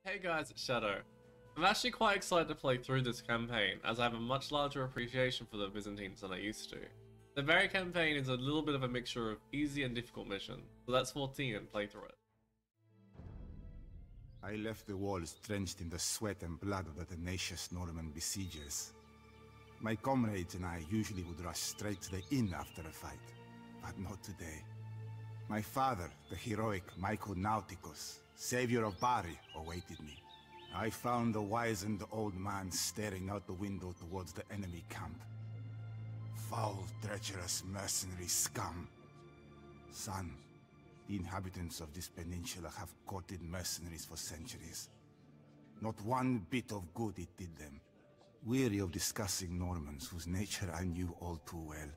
Hey guys, it's Shadow. I'm actually quite excited to play through this campaign, as I have a much larger appreciation for the Byzantines than I used to. The Bari campaign is a little bit of a mixture of easy and difficult missions, so let's 14 and play through it. I left the walls drenched in the sweat and blood of the tenacious Norman besiegers. My comrades and I usually would rush straight to the inn after a fight, but not today. My father, the heroic Michael Nauticus, savior of Bari, awaited me. I found the wizened old man staring out the window towards the enemy camp. Foul, treacherous mercenary scum. Son, the inhabitants of this peninsula have courted mercenaries for centuries. Not one bit of good it did them. Weary of discussing Normans whose nature I knew all too well,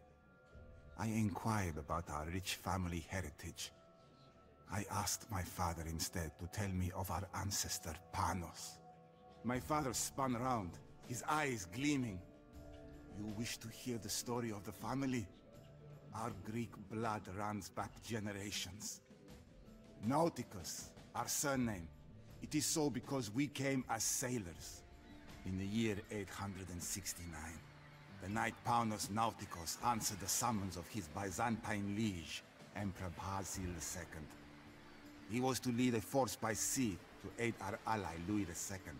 I inquired about our rich family heritage. I asked my father instead to tell me of our ancestor Panos. My father spun around, his eyes gleaming. You wish to hear the story of the family? Our Greek blood runs back generations. Nauticus, our surname. It is so because we came as sailors. In the year 869, the night Panos Nauticus answered the summons of his Byzantine liege, Emperor Basil II. He was to lead a force by sea to aid our ally Louis II,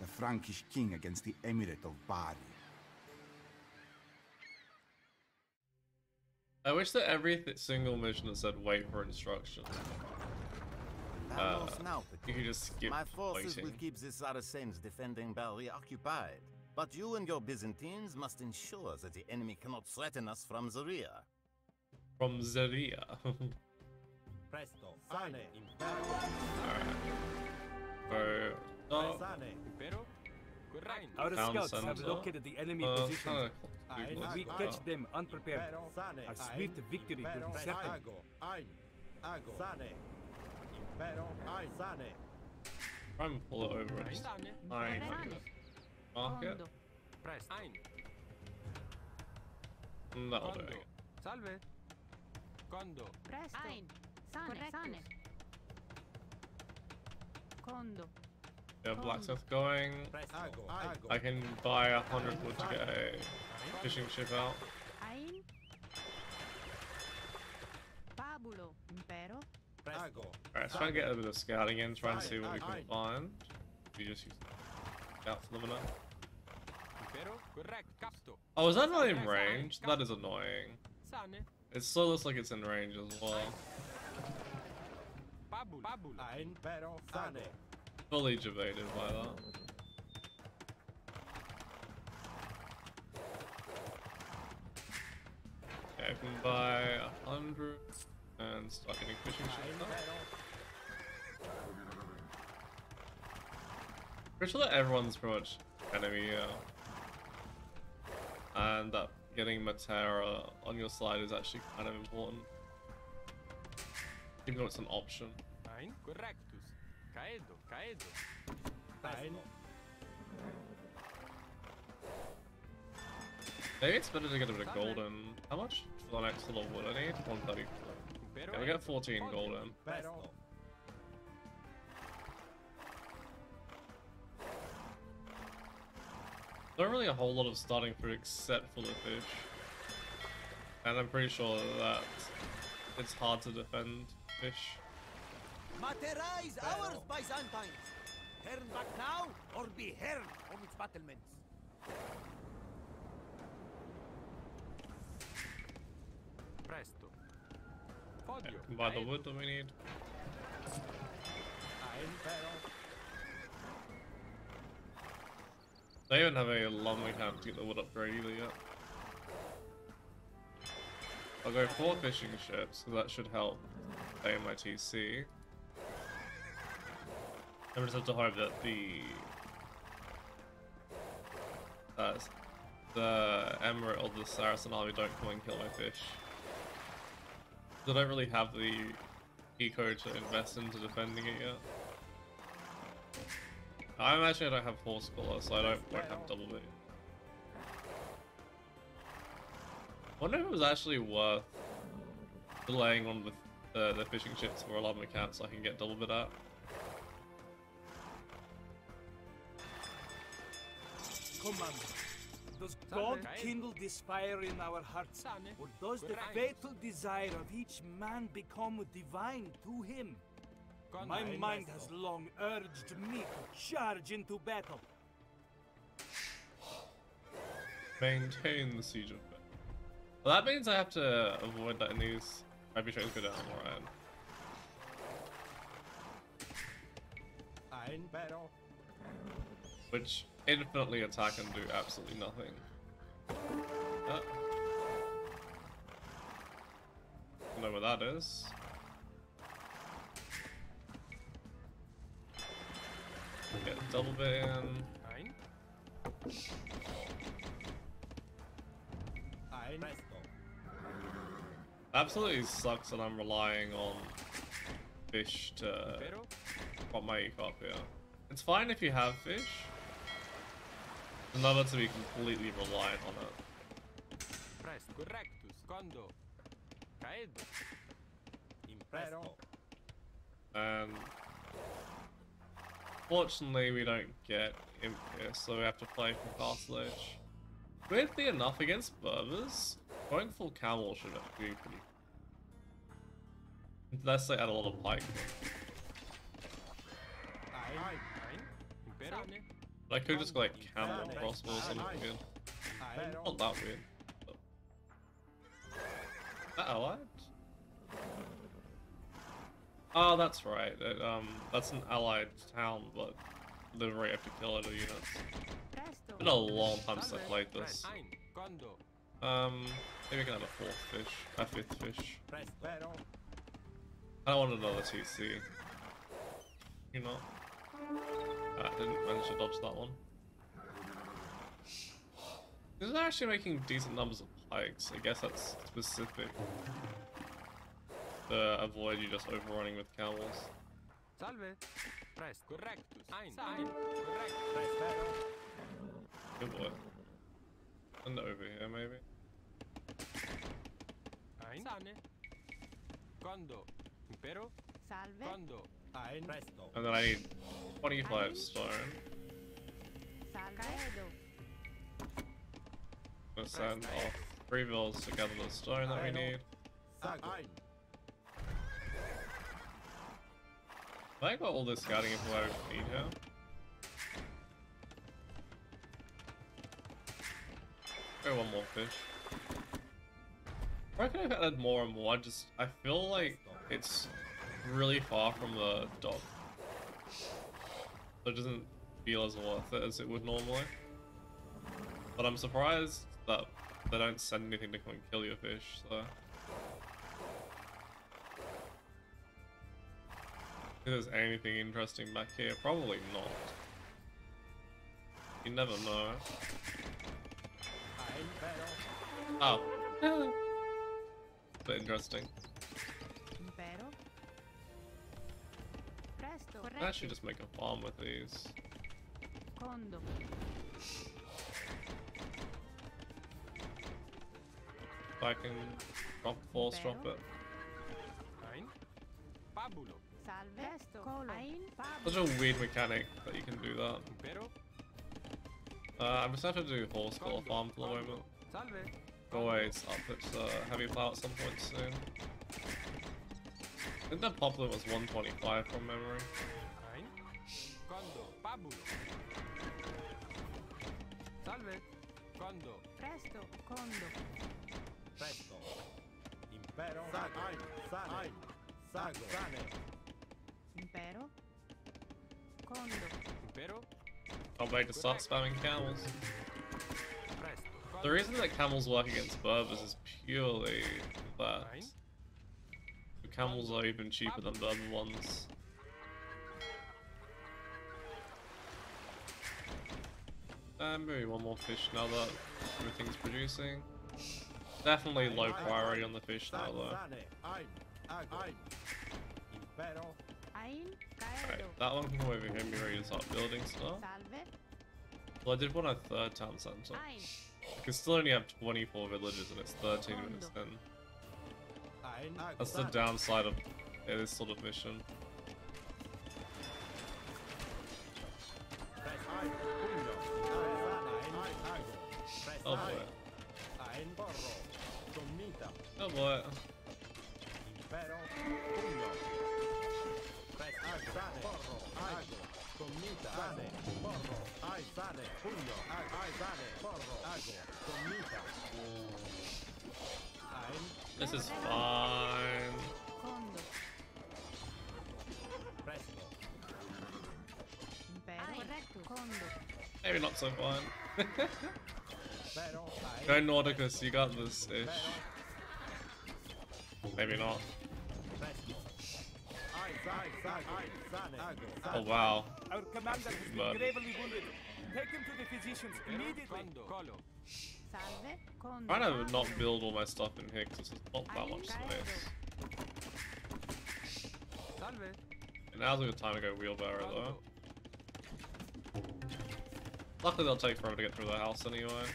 the Frankish king, against the Emirate of Bari. I wish that every single mission that said wait for instructions. You could just skip My forces waiting. will keep the Saracens defending Bari occupied, but you and your Byzantines must ensure that the enemy cannot threaten us from the rear. From Zeria. Presto, sane, Alright. So, sane, Impero? Correct. Our Town scouts center. have located the enemy position. If we catch them unprepared, sane, a swift victory will be certain. ago, sane, impero, sane, try and pull it over and just mark it. Presto. Ein. And that'll do Condo. it. Salve. Condo. Presto. Ein. Sane. Condo. Yeah, blacksmith going. ago, I can buy 100 wood to get a fishing ship out. Ein. Pabulo. Impero. ago, Alright, let's try and get a bit of scouting in, try and see what we can find. We just use scouts for the minute. Impero? Correct. Capto. Oh, is that not in range? That is annoying. Sane. It still looks like it's in range as well. Pabulo. impero, sane, Fully evaded by that. Okay, I can buy 100 and start getting fishing ships out. Pretty sure that everyone's pretty much enemy, and that getting Matera on your side is actually kind of important, even though it's an option. Ein. Correctus. Caedo. Maybe it's better to get a bit of golden. How much for the next little wood I need? 130. Impero. Yeah, we got 14 golden. presto, Not really a whole lot of starting food except for the fish. And I'm pretty sure that it's hard to defend fish. Matera is ours, Byzantines! Turn back now, or be held on its battlements! Presto. Yeah, Fodio. we can buy the wood that we need. impero, They even have a lumber camp to get the wood upgrade either yet. I'll go 4 fishing ships, so that should help pay my TC. I just have to hope that the Emirate or the Saracen army don't come and kill my fish. I don't really have the eco to invest into defending it yet. I imagine I don't have horse collar, so I won't have double B. Wonder if it was actually worth delaying on the fishing ships for a lumber camp so I can get double bit out. Commander. Does God kindle this fire in our hearts, or does the fatal desire of each man become divine to him? My mind has long urged me to charge into battle. Maintain the siege of Bari. Well, that means I have to avoid letting these heavy trains go down, right? Ein Pero. Which infinitely attack and do absolutely nothing. I know where that is. Get double bit in. Ein. Ein Presto. Absolutely sucks that I'm relying on fish to Impero. prop my eco up here. It's fine if you have fish. Never to be completely reliant on it. Presto. Correctus. Condo. Caedo. Impero. And fortunately we don't get imp here, so we have to play from Castle Edge. Weirdly enough, against Berbers, going full camel should be pretty. Unless they add a lot of pike. Ein. Ein. Impero. But I could just go like camel crossbow or something weird. Ein. Not that weird. But... Is that allied? Oh, that's right. That's an allied town, but the rate have to kill other units. Presto. Been a long time since I played this. Ein. Condo. Maybe I can have a fifth fish. Pero. I don't want another TC. You know? I didn't manage to dodge that one. This is actually making decent numbers of pikes. I guess that's specific. To avoid you just overrunning with camels. Salve. Presto. Correctus. Ein. Ein. Correct. Pero. Good boy. And over here, maybe. Ein. Sane. Condo. Impero. Salve. Condo. Ein. Presto. And then I need 25 stone. Salve. Caedo. I'm gonna send off 3 bills to gather the stone that we need. Sago. Ein. I got all this scouting info I need here. Go one more fish. I could have added more and more. I feel like it's really far from the dock, so it doesn't feel as worth it as it would normally. But I'm surprised that they don't send anything to come and kill your fish. So if there's anything interesting back here, probably not. You never know. Ein. Pero. Oh. But interesting. Impero. Presto. I Correcto. should just make a farm with these. Condo. If I can force drop it. Ein. Pabulo. Salve. Presto. Colo. Ein. Such a weird mechanic that you can do that. Impero. I'm just have to do horse collar farm for the moment. Salve. Go away, it's up at heavy plow at some point soon. I think the pop limit was 125 from memory. Ein. Condo. Pabulo. Salve. Condo. Presto. Condo. Presto. Impero. Sago. Ein. Sane. Ein. Sago. Sane. Impero. Condo. Impero. Can't wait to start spamming camels. Presto. The reason that camels work against Berbers is purely that Ein. the camels are even cheaper than Berber ones. And maybe one more fish now that everything's producing. Definitely low priority on the fish now though. Sane. Ein. Ago. Ein. Impero. Ein. Alright, Caedo. that one can come over here and be ready to start building stuff. Salve. Well, I did want a third town center. Ein. I can still only have 24 villages and it's 13 minutes in. Ein. Ago. That's the Sane. downside of this sort of mission. Ein. Puno. Ein. What? Impero, pugno. Sane, porro, ago. Commita, sane, porro, sane, pugno, sane, porro, ago. Commita. This is fine. Condo. Presto. Impero. Correctus. Condo. Maybe not so fine. Pero, Go Nordicus, you got this ish. Maybe not. Oh wow. Our commander has been But gravely wounded. Take him to the physicians immediately. Salve. Condo. Trying to not build all my stuff in here because there's not that much space. Salve. And now's a good time to go wheelbarrow though. Luckily they'll take forever to get through the house anyway.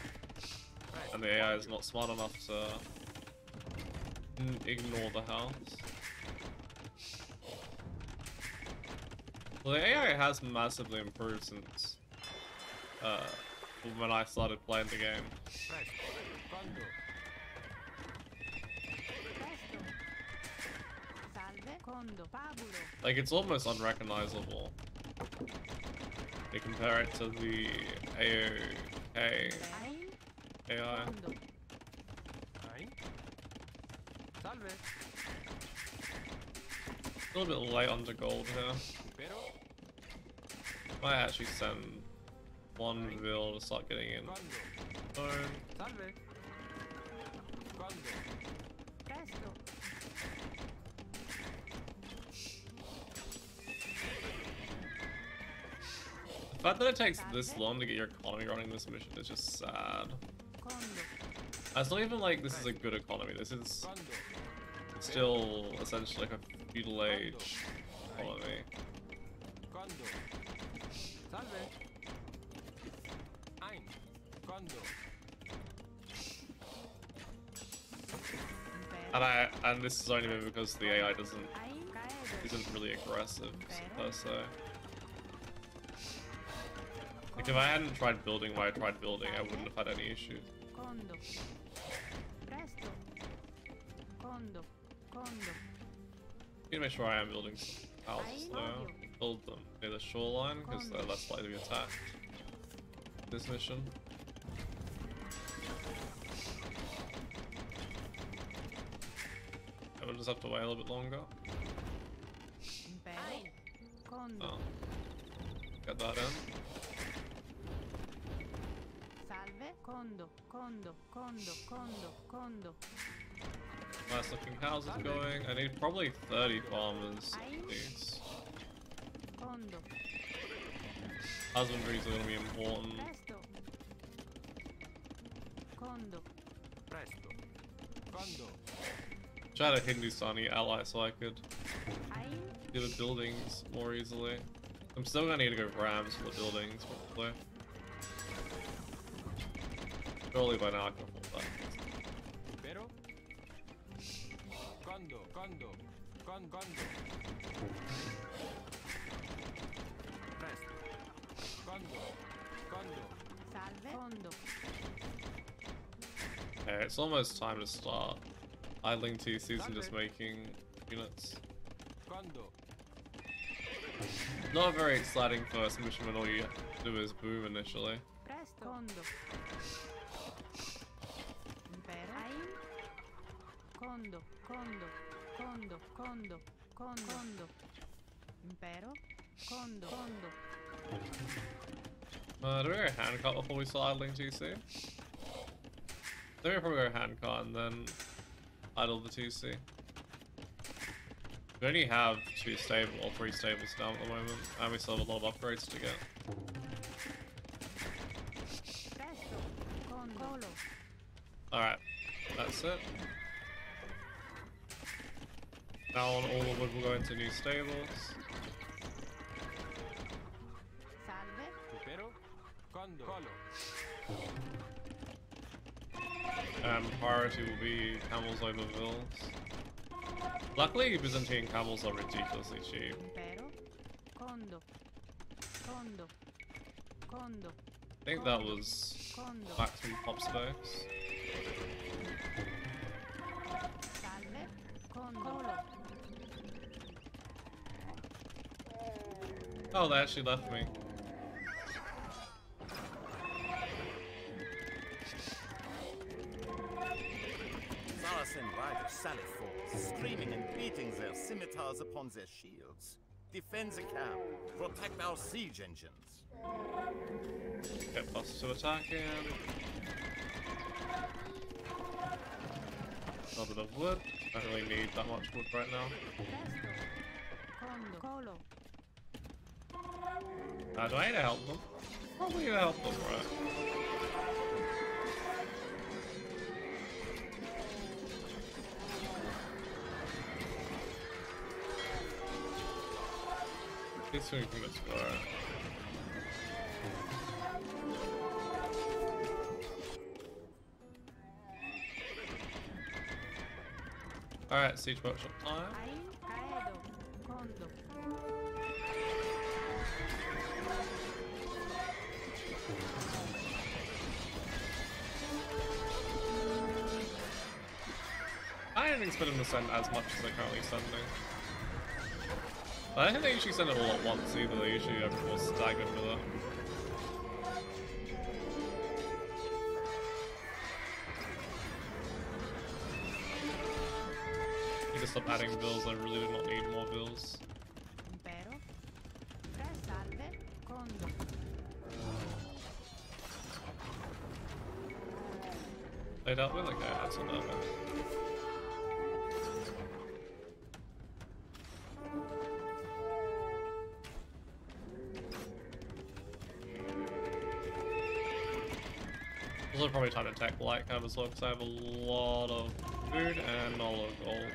And the AI is not smart enough to ignore the house. Well, the AI has massively improved since when I started playing the game. Condo. Presto. Salve. Condo. Fabulo. Like, it's almost unrecognizable. You compare it to the AOK Ein. AI. Condo. Ein. Salve. A little bit late on the gold here. Pero. Might actually send one Vil to start getting in. Condo. Boom. Salve. Condo. Presto. The fact that it takes this long to get your economy running this mission is just sad. Condo. It's not even like this is a good economy. This is Condo. still essentially like a feudal age economy. Condo. Salve. Ein. Condo. Impero. And this is only been because the AI Ein. Caedo. isn't really aggressive per se. Like if I hadn't tried building what I tried building, I wouldn't have had any issues. Condo. Presto. Condo. Condo. Need to make sure I am building some houses though. Build them near the shoreline because they're less likely to be attacked. This mission. I will just have to wait a little bit longer. Impero. Condo. Oh. Get that in. Salve. Condo. Condo. Condo. Condo. Condo. Nice looking houses going. I need probably 30 farmers at least. Condo. Husbandries are going to be important. Presto. Condo. Presto. Condo. Try to Hindustani ally so I could Ein. do the buildings more easily. I'm still going to need to go rams for the buildings probably. Surely by now I can afford that. Pero. Condo. Condo. Condo. Presto. Condo. Condo. Salve. Condo. Okay, it's almost time to start idling TCs and just making units. Condo. Not a very exciting first mission when all you have to do is boom initially. Presto. Condo. Impero. Ein. Condo. Condo. Condo. Condo. Condo. Condo. Impero. Condo. Condo. Do we go handcart before we start idling TC? Then we probably go handcart and then idle the TC. We only have 2 stable or 3 stables down at the moment, and we still have a lot of upgrades to get. Presto. Condo. Alright, that's it. Now on all the wood will go into new stables. Salve. Pero. Condo. Colo. Priority will be camels over vills. Luckily, Byzantine camels are ridiculously cheap. Impero. Condo. Condo. Condo. I think that was Condo. maximum pop space. Colo. Oh, they actually left me. Saracen riders sally forth, screaming and beating their scimitars upon their shields. Defend the camp, protect our siege engines. Get plus to attack in. A little bit of wood. Don't really need that much wood right now. Presto. Colo. Do I need to help them? Probably need to help them, right? This one can explore. Alright, siege workshop time. Ain. Caedo. Condo. I don't expect them to send as much as they're currently sending. I don't think they usually send it all at once either, they usually are more staggered with it. Need to stop adding bills, I really do not need more bills. Impero. Tre salve. Condo. They dealt with? Okay, that's a no. This is probably time to attack light cab as well because I have a lot of food and not a lot of gold.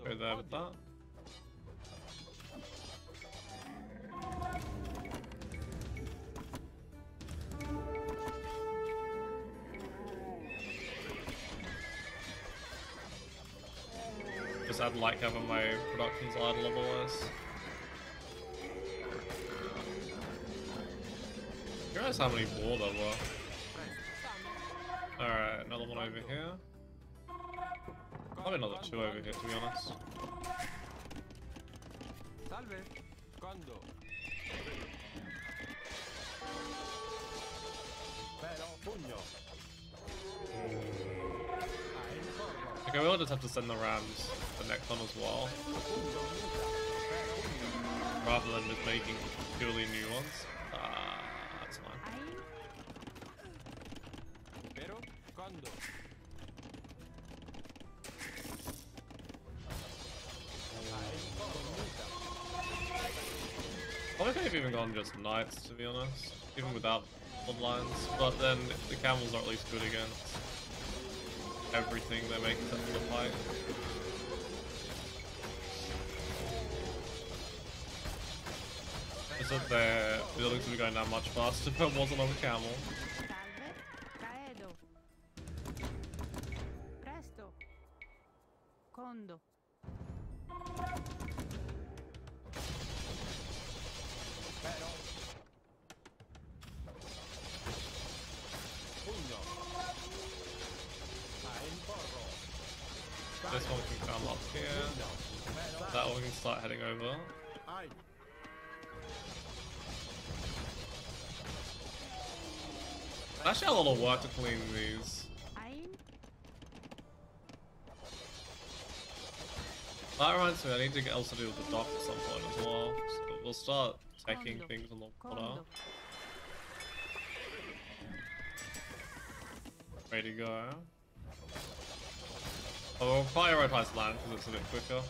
Go there with that. Just add light cab on my production's idle otherwise. You realize how many more there were? Alright, another one over here. Probably another two over here, to be honest. Salve. Condo. Okay, we'll just have to send the rams the next one as well. Rather than just making purely new ones. That's fine. Ain. Pero. Condo. Probably could have even gone just knights, to be honest. Even without bloodlines. But then the camels are at least good against everything they make sense to fight. Just that their buildings would be going down much faster if it wasn't on the camel. Salve. Caedo. Presto. Condo. This one can come up here. That one can start heading over. Actually, a lot of work to clean these. Ain. That reminds me, I need to also deal with the dock at some point as well. So we'll start taking Condo. things on the water. Condo. Ready to go. Oh, we'll prioritize land because it's a bit quicker.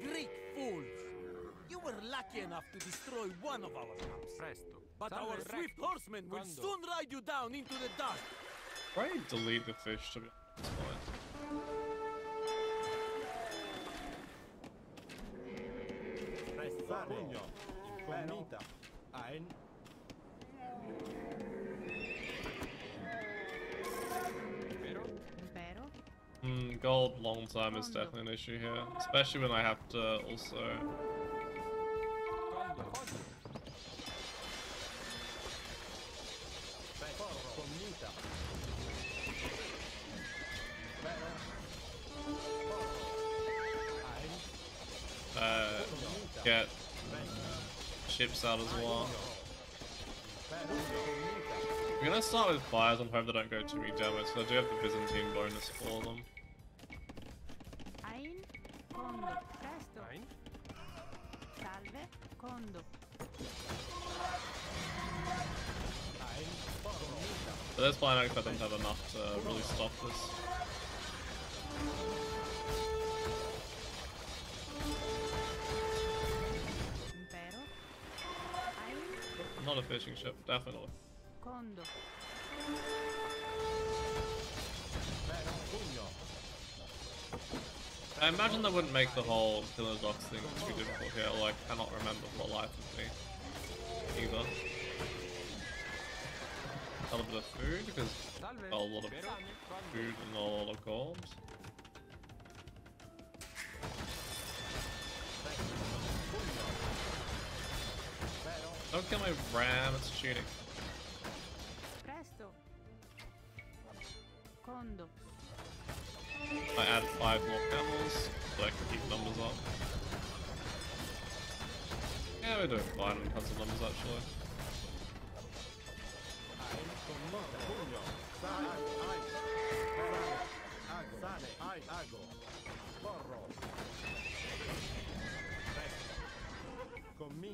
Greek fools! You were lucky enough to destroy one of our camps. Presto. But Salve, our swift recto. horsemen will Condo. soon ride you down into the dust. Probably delete the fish to be honest. gold long term is definitely an issue here, especially when I have to also. Get ships out as well. I'm gonna start with fires and hope they don't go too many damage, so I do have the Byzantine bonus for them. Ein, condo, presto. Salve, condo. But that's fine, I expect them to have enough to really stop this. Impero. Ein, Not a fishing ship, definitely. condo. I imagine that wouldn't make the whole Killer Dogs thing too difficult here, although I cannot remember what life would be either. A little bit of food, because a lot of food and a lot of gold. Don't kill my ram, it's cheating. Presto. Condo. I add 5 more camels, so I can keep numbers up. Yeah, we're doing fine in terms of numbers actually.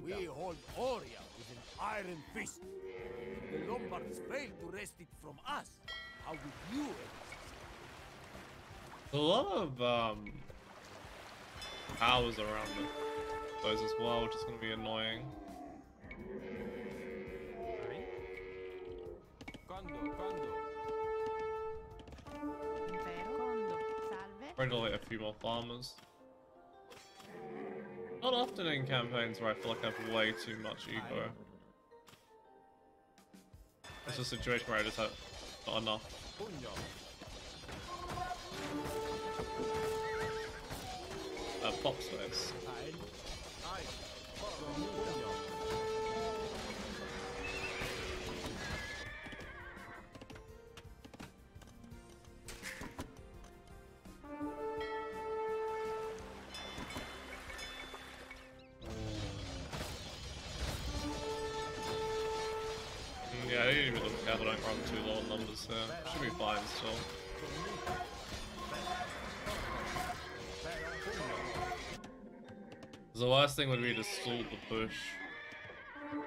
We hold Oria with an iron fist. The Lombards failed to wrest it from us. How would you exercise? A lot of powers around those as well, which is going to be annoying. Impero, condo. Salve. Regulate a few more farmers. Not often in campaigns where I feel like I have way too much ego. It's a situation where I just have not enough. Pop space. Yeah, I need to be looking careful, I don't run too low on numbers here. Should be fine still. The worst thing would be to stall the push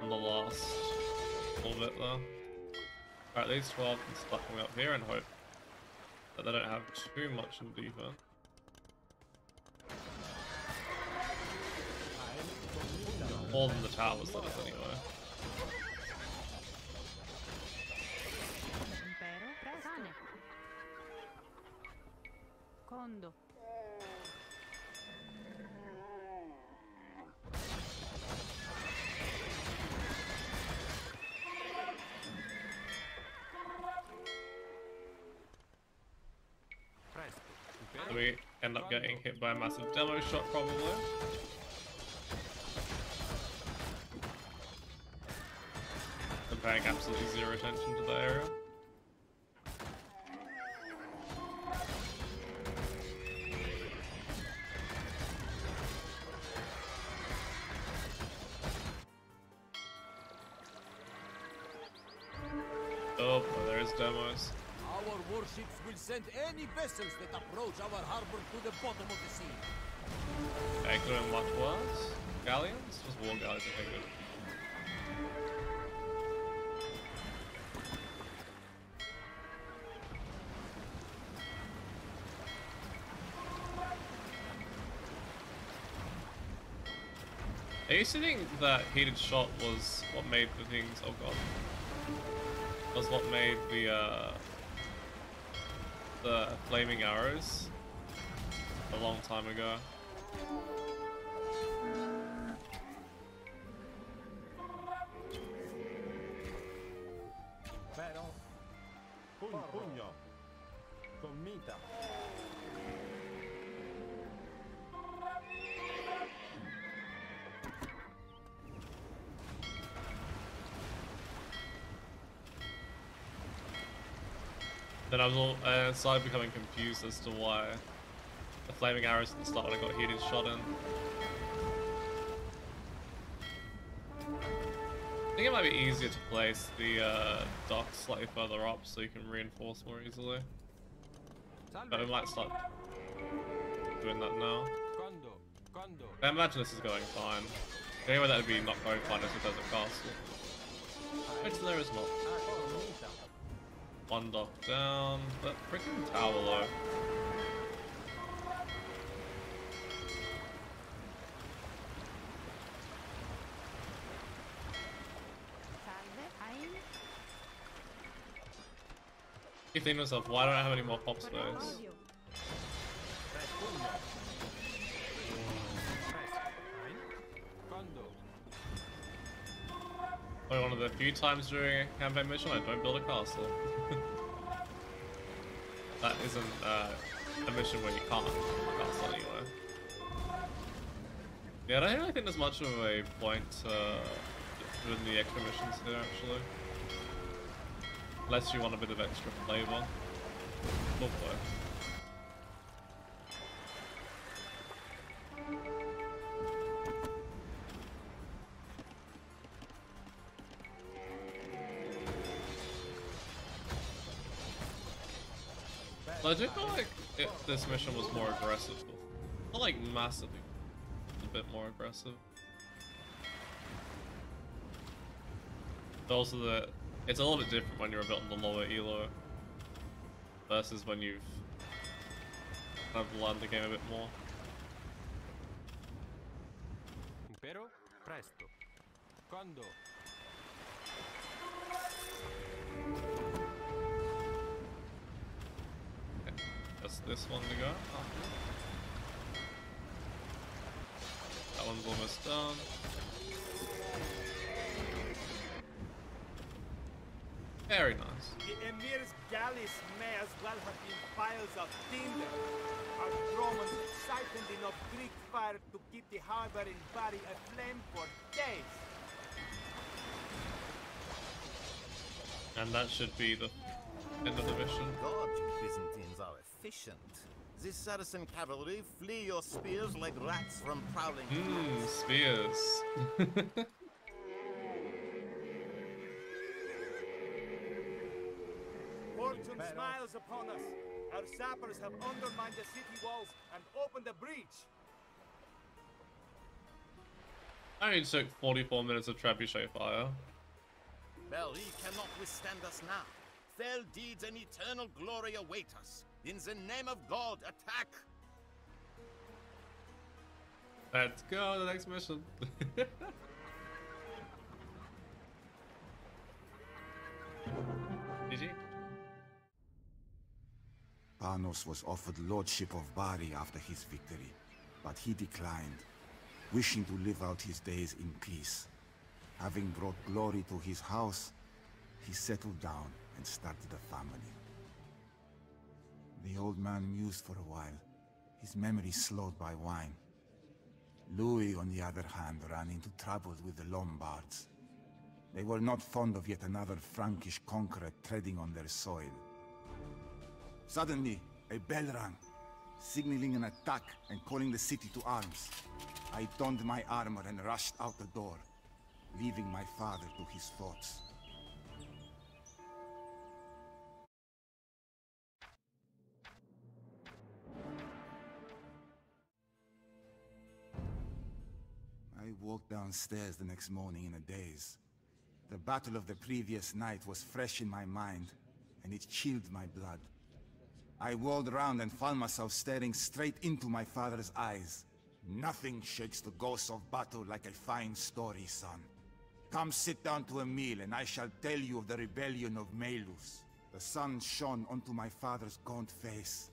on the last little bit there. Alright, these 12 can start coming up here and hope that they don't have too much in defense. More than the towers, that is, anyway. Impero, presto. Condo. So we end up getting hit by a massive demo shot, probably. And paying absolutely zero attention to the area. Oh, well, there is demos. Our warships will send any vessels that approach our harbor to the bottom of the sea. Okay, doing much worse. Galleons? Just war galleys, okay, good. I used to think that heated shot was what made the things. Oh god, was what made the flaming arrows a long time ago. Pero, pugno, commita. Then I was started becoming confused as to why the flaming arrows at the start when I got heated shot in. I think it might be easier to place the docks slightly further up so you can reinforce more easily. But we might start doing that now. I imagine this is going fine. The only way that would be not going fine is if there's a castle. Which there is not. One dock down, but freaking tower though. You think to yourself, why don't I have any more pop space? Probably one of the few times during a campaign mission I don't build a castle. That isn't a mission where you can't build a castle anyway. Yeah, I don't really think there's much of a point doing the extra missions here actually. Unless you want a bit of extra flavor. Look though. So I do feel like this mission was more aggressive. Not like massively, a bit more aggressive. But also it's a little bit different when you're a bit on the lower elo versus when you've kind of learned the game a bit more. Impero, presto. Quando? Okay, that's this one to go. That one's almost done. Very nice. The Emir's galleys may as well have been piles of tinder. Our Romans siphoned enough Greek fire to keep the harbor in Bari aflame for days. And that should be the end of the mission. God, you Byzantines are efficient. The Saracen cavalry flee your spears like rats from prowling cats. Spears. Fortune smiles upon us. Our sappers have undermined the city walls and opened a breach. I only took 44 minutes of trebuchet fire. Bari cannot withstand us now. Fell deeds and eternal glory await us. In the name of God, attack! Let's go to the next mission. GG. Panos was offered lordship of Bari after his victory, but he declined, wishing to live out his days in peace. Having brought glory to his house, he settled down and started a family. The old man mused for a while, his memory slowed by wine. Louis, on the other hand, ran into trouble with the Lombards. They were not fond of yet another Frankish conqueror treading on their soil. Suddenly, a bell rang, signaling an attack and calling the city to arms. I donned my armor and rushed out the door, leaving my father to his thoughts. I walked downstairs the next morning in a daze. The battle of the previous night was fresh in my mind, and it chilled my blood. I whirled around and found myself staring straight into my father's eyes. Nothing shakes the ghost of battle like a fine story, son. Come sit down to a meal, and I shall tell you of the Rebellion of Melus. The sun shone onto my father's gaunt face.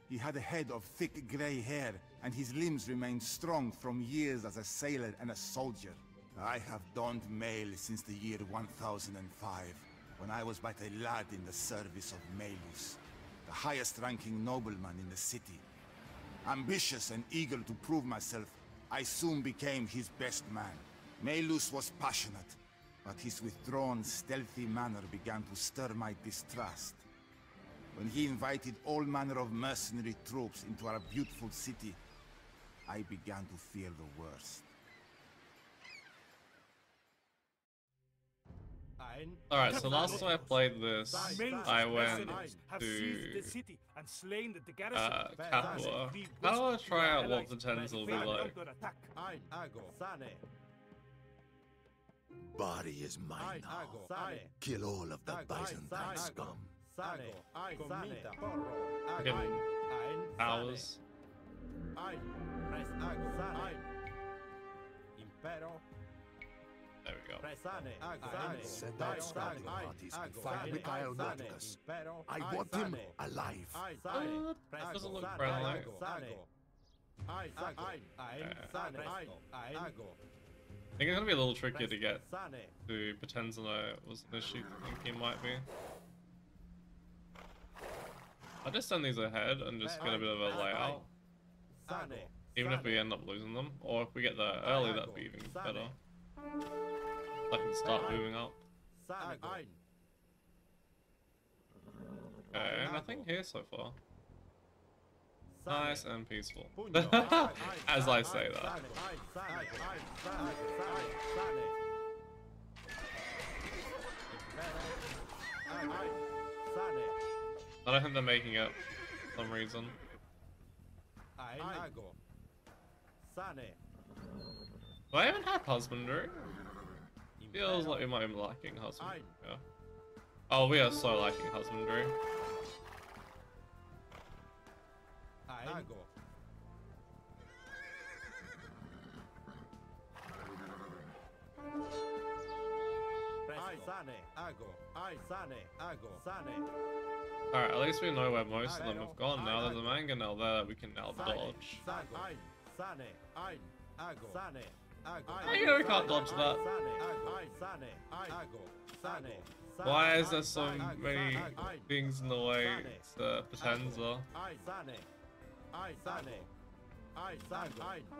He had a head of thick grey hair, and his limbs remained strong from years as a sailor and a soldier. I have donned mail since the year 1005, when I was but a lad in the service of Melus, the highest-ranking nobleman in the city. Ambitious and eager to prove myself, I soon became his best man. Melus was passionate, but his withdrawn, stealthy manner began to stir my distrust. When he invited all manner of mercenary troops into our beautiful city, I began to fear the worst. Alright, so last time I played this, I went have to seized the city and slain the garrison. Capua. How do I try out what the tens will be like? Bari is mine now. Kill all of the Byzantine scum. Fucking hours. There we go. Send out scouting parties and find Mikhail Nauticus. I want him alive. Doesn't look friendly. I think it's gonna be a little trickier to get to pretend that I was an issue. I think he might be. I'll just send these ahead and just get a bit of a layout. Even if we end up losing them, or if we get there early, that'd be even better. I can start moving up. Okay, nothing here so far. Nice and peaceful. As I say that. I don't think they're making it for some reason. Do I even have husbandry? Feels like we might be lacking husbandry. Yeah. Oh, we are so lacking husbandry. Alright, at least we know where most of them have gone now. There's a mangonel there that we can now dodge. You know we can't dodge that. Why is there so many things in the way to Potenza?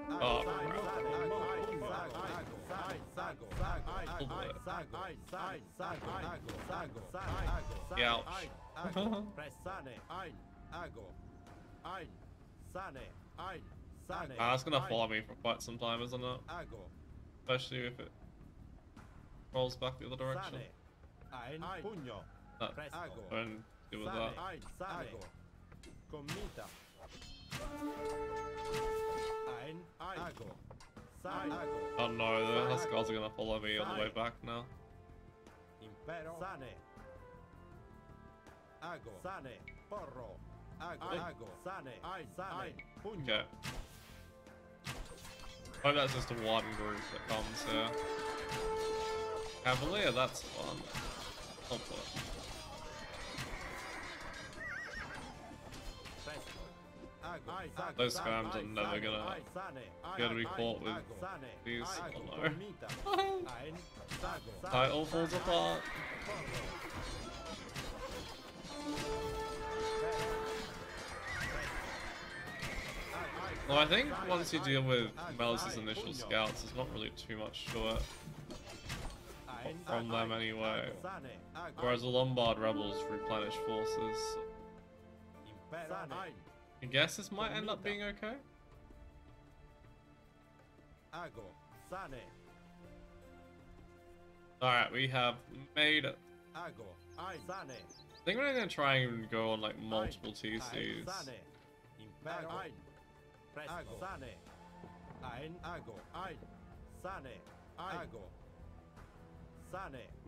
Oh, That's gonna follow me for quite some time, isn't it? Especially if it rolls back the other direction. Don't deal with that. Oh no, the Huskars are gonna follow me on the way back now. Okay. Oh, that's just a one group that comes here. Cavalier, that's fun. Hopefully. Those scams are never gonna be caught with these. Oh no. Title falls apart. Well, I think once you deal with Melus's initial scouts, there's not really too much to it from them anyway. Whereas the Lombard rebels replenish forces. I guess this might end up being okay. Alright, we have made it. I think we're gonna try and go on like multiple TCs.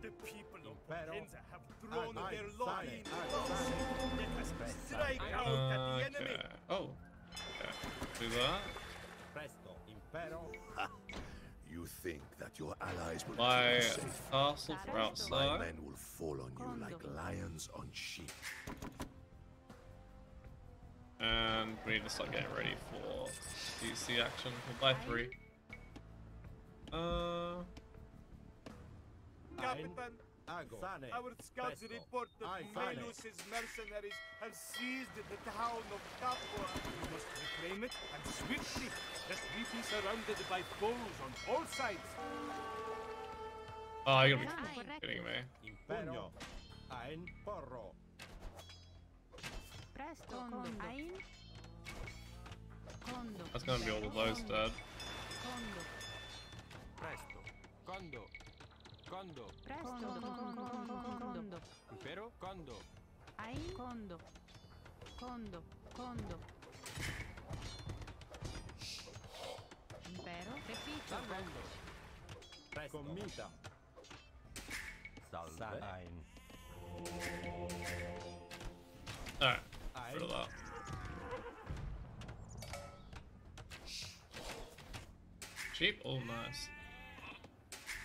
The people of Potenza have thrown their lot in. Let us strike out at the enemy. Oh, okay. Do that. You think that your allies will My keep you safe? castle for My outside. men will fall on you like lions on sheep. And we need to start getting ready for DC action. We'll buy 3. Captain, our scouts report that Melus's mercenaries have seized the town of Capua. We must reclaim it, and swiftly, lest we be surrounded by foes on all sides. Oh, you're gonna be kidding me. Presto. Condo. Ein. Condo. That's gonna be all of those dead. Condo. Presto. Condo. Condo. Presto. Condo. Impero. Condo. Ein. Condo. Condo. Condo. Impero. Repito. Condo. Presto. Commita. Salve. Alright, rid of that. Cheap? Oh, nice.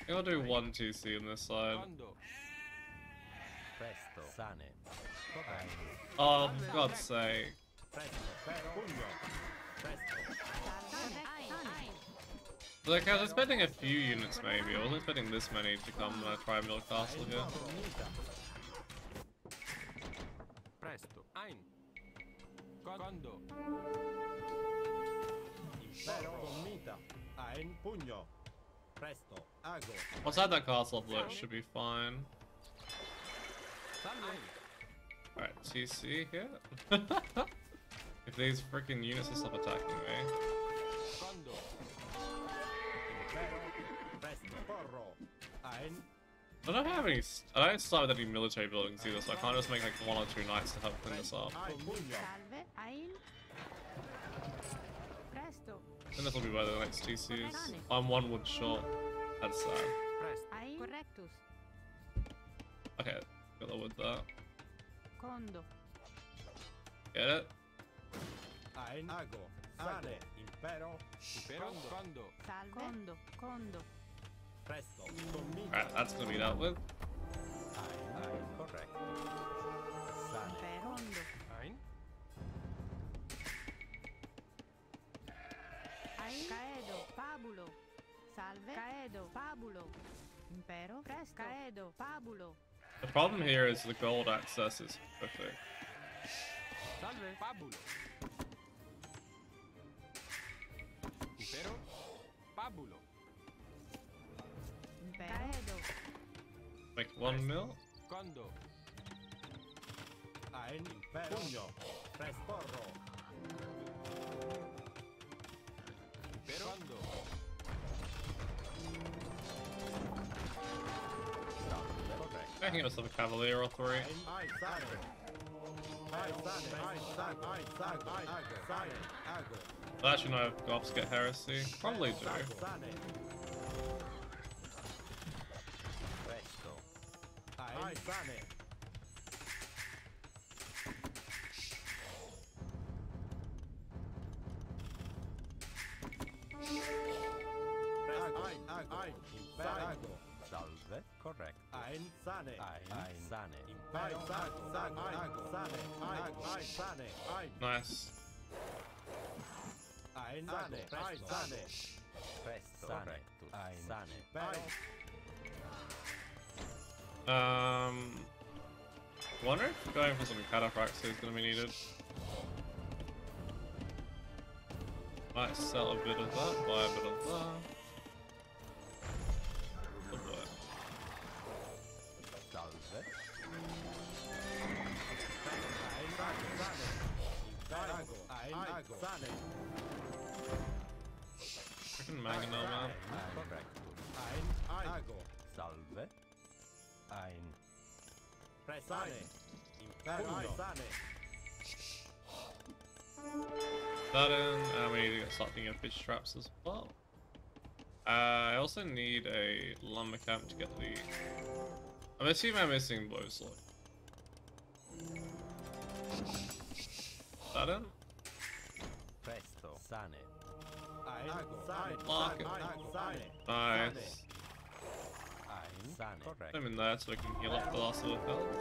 I'll do 1 TC on this side. Condo. Presto. Sane. Oh, for God's sake. Presto. Pugno. Presto. Like, I was expecting a few units maybe. I wasn't expecting this many to come when I try and build a castle here. Presto. Ein. Condo. Impero. Commita. Ein. Pugno. Presto. Ago. Once I had that castle up there, it should be fine. Salve. Alright, TC here. If these freaking units will stop attacking me. Condo. Impero. Presto. Porro. Ein. I don't have any. I don't start with any military buildings either, so I can't just make like 1 or 2 knights to help clean this up. Ein. Pugno. Salve. Ein. Presto. And this will be by the next TCs. I'm 1 wood short. That's sad. Presto. Ein. Correctus. Okay, got the wood there. Condo. Get it? Ein. Ago. Sane. Impero. Impero. Condo. Salve. Condo. Condo. Presto. Commita. Alright, that's gonna be dealt with. Ein. Correct. Sane. Impero. Condo. Ein. Ein. Caedo. Pabulo. Salve. Caedo. Pabulo. Impero. Presto. Caedo. Pabulo. The problem here is the gold access is perfect. Salve. Pabulo. Impero. Pabulo. Impero. Caedo. Make 1 mil. Condo. Ein. Impero. Pugno. Presto. Porro. Impero. Condo. Correct. I can get myself a cavalier or 3. Ein. Sane. Ein. Sane. Ein. Sane. Ein. Sane. Ago. Sane. Ago. But actually, no, I've got to get heresy. Probably do. Sane. Presto. Ein. Sane. Ein. Impero. Salve. Correct. Ein. Sane. Ein. Sane. Impero. Sane. Sane. Ein. Sane. Ein. Nice. Ein. Sane. Ein. Sane. Presto. Correctus. Ein. Sane. Impero. Wonder if going for some cataphracts is going to be needed. Might sell a bit of that, buy a bit of that. Oh boy. Salve. Ein. Sane. Impero. Ein. Sane. Freaking Mangonel, man. Correctus. Ein. Ago. Salve. Ein. Sane. Impero. Sane. That in, and we need to start thinking of fish traps as well. I also need a lumber camp to get the. I'm assuming I'm missing bow slot. That in? Presto. Sane. Ein. Lock it. Sane. Nice. Ein. Sane. Correct. I'm in there so we can heal up the last of the health.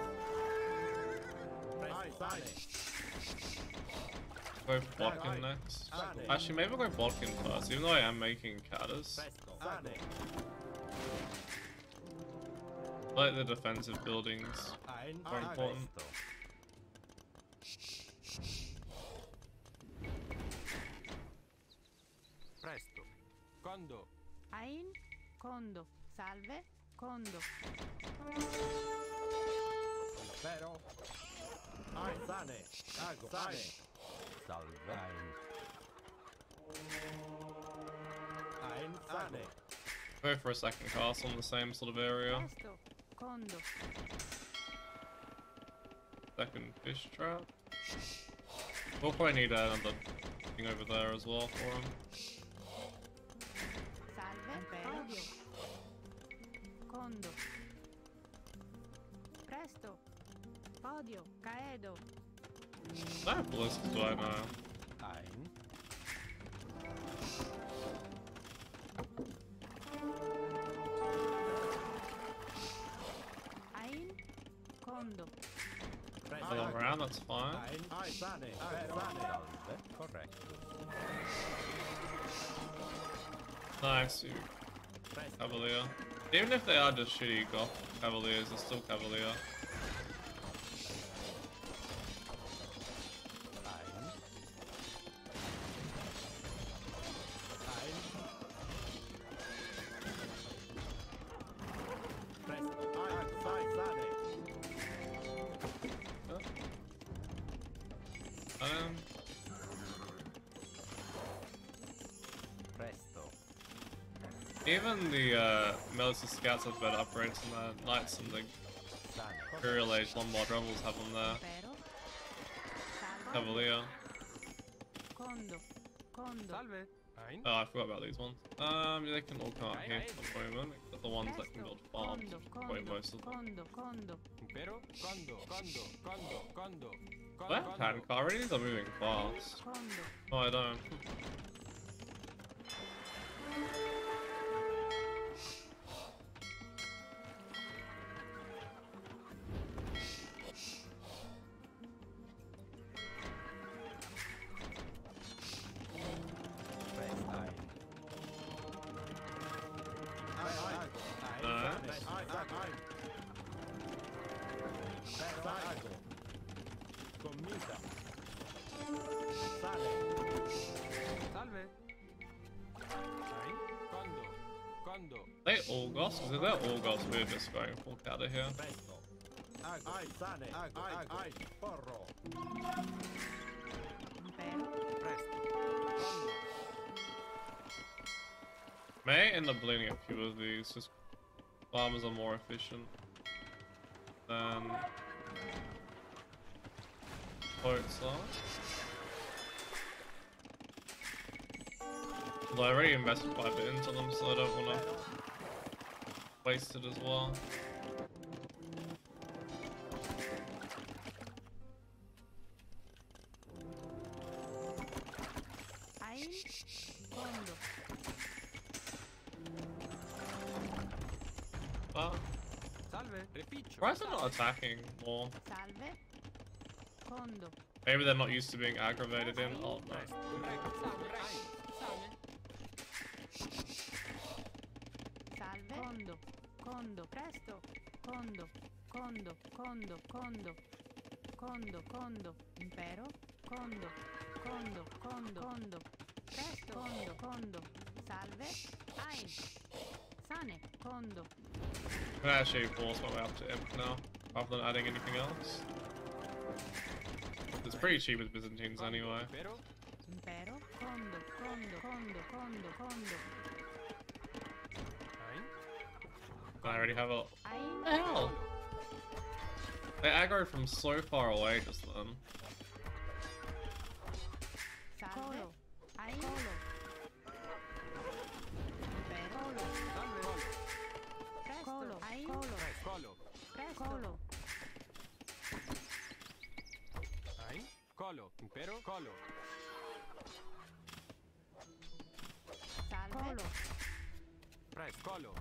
Sane. Go Bodkin next. Actually, maybe we'll go Bodkin first, even though I am making catters. Presto. Sane. Like the defensive buildings Ein. are important. Presto. Condo. Ein. Condo. Salve. Condo. Impero. Ai sane. Ago. Sane. Salve. Ein sane. Go for a second cast on the same sort of area. Presto. Condo. Second fish trap. We'll probably need another thing over there as well for him. Salve. Podio. Condo. Presto. Podio. Caedo. That ballistic do I know? Ein. Ein. Condo. All around, that's fine. Ai sane. Ai sane. Correct. Nice, you Cavalier. Even if they are just shitty goth Cavaliers, they're still Cavalier. Even the Melus scouts have better upgrades than the Knights and the Imperial Age Lombard Rebels have them there. Cavalier. Condo. Condo. Salve. Ein. Oh, I forgot about these ones. Yeah, they can all come out here for the moment, except the ones that can build farms. Probably most of them. Condo. Condo. Impero. Condo. Condo. Condo. Condo. Do I have hand car already? These are moving fast. Condo. Oh, I don't. They all goss? Because if they're all goss, we're just going full out of here. May end up bleeding a few of these, just farmers are more efficient than boats are. Although I already invested quite a bit into them, so I don't want to waste it as well. But why is it not attacking more? Maybe they're not used to being aggravated in. Oh no. Condo, condo, presto, condo, condo, condo, condo, condo, condo, impero, condo, condo, condo, condo, presto, condo, condo, salve, ein, sane, condo. I'm gonna actually force my way up to imp now, rather than adding anything else. It's pretty cheap with Byzantines anyway. Impero, condo, condo, condo, condo, condo. I already have a... What the hell? They aggroed from so far away just then. Colo, ein, colo. Impero, colo, ein, colo, colo. Ein, colo, impero, colo. Salve, colo. Press, colo.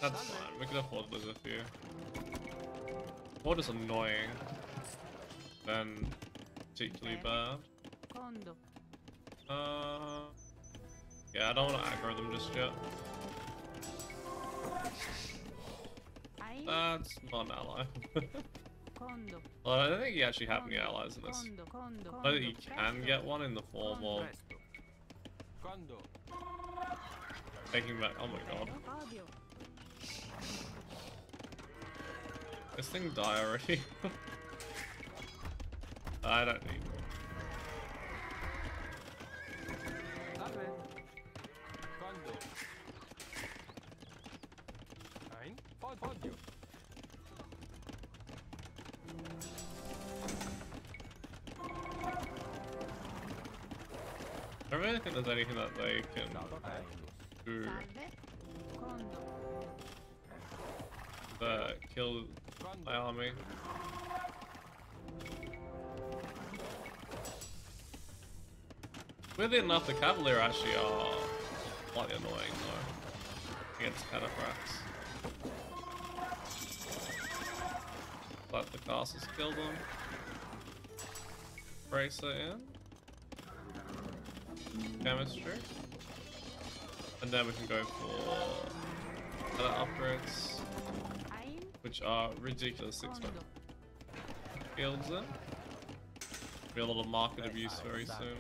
That's fine, we can afford to lose a few. More just annoying than particularly bad. Condo. Yeah, I don't want to aggro them just yet. That's not an ally. Condo. Well, I don't think you actually have any allies in this. I know that you can get one in the form of taking back. Oh my god. This thing die already? I don't need more. Salve. Quando? Ein? Foglio. I don't really think there's anything that they can do that kill my army. Weirdly enough, the cavalry actually are slightly annoying though against cataphracts. But the castles kill them. Bracer in. Chemistry. And then we can go for other upgrades, which are ridiculous expensive. Fields in. Be a lot of market abuse very soon.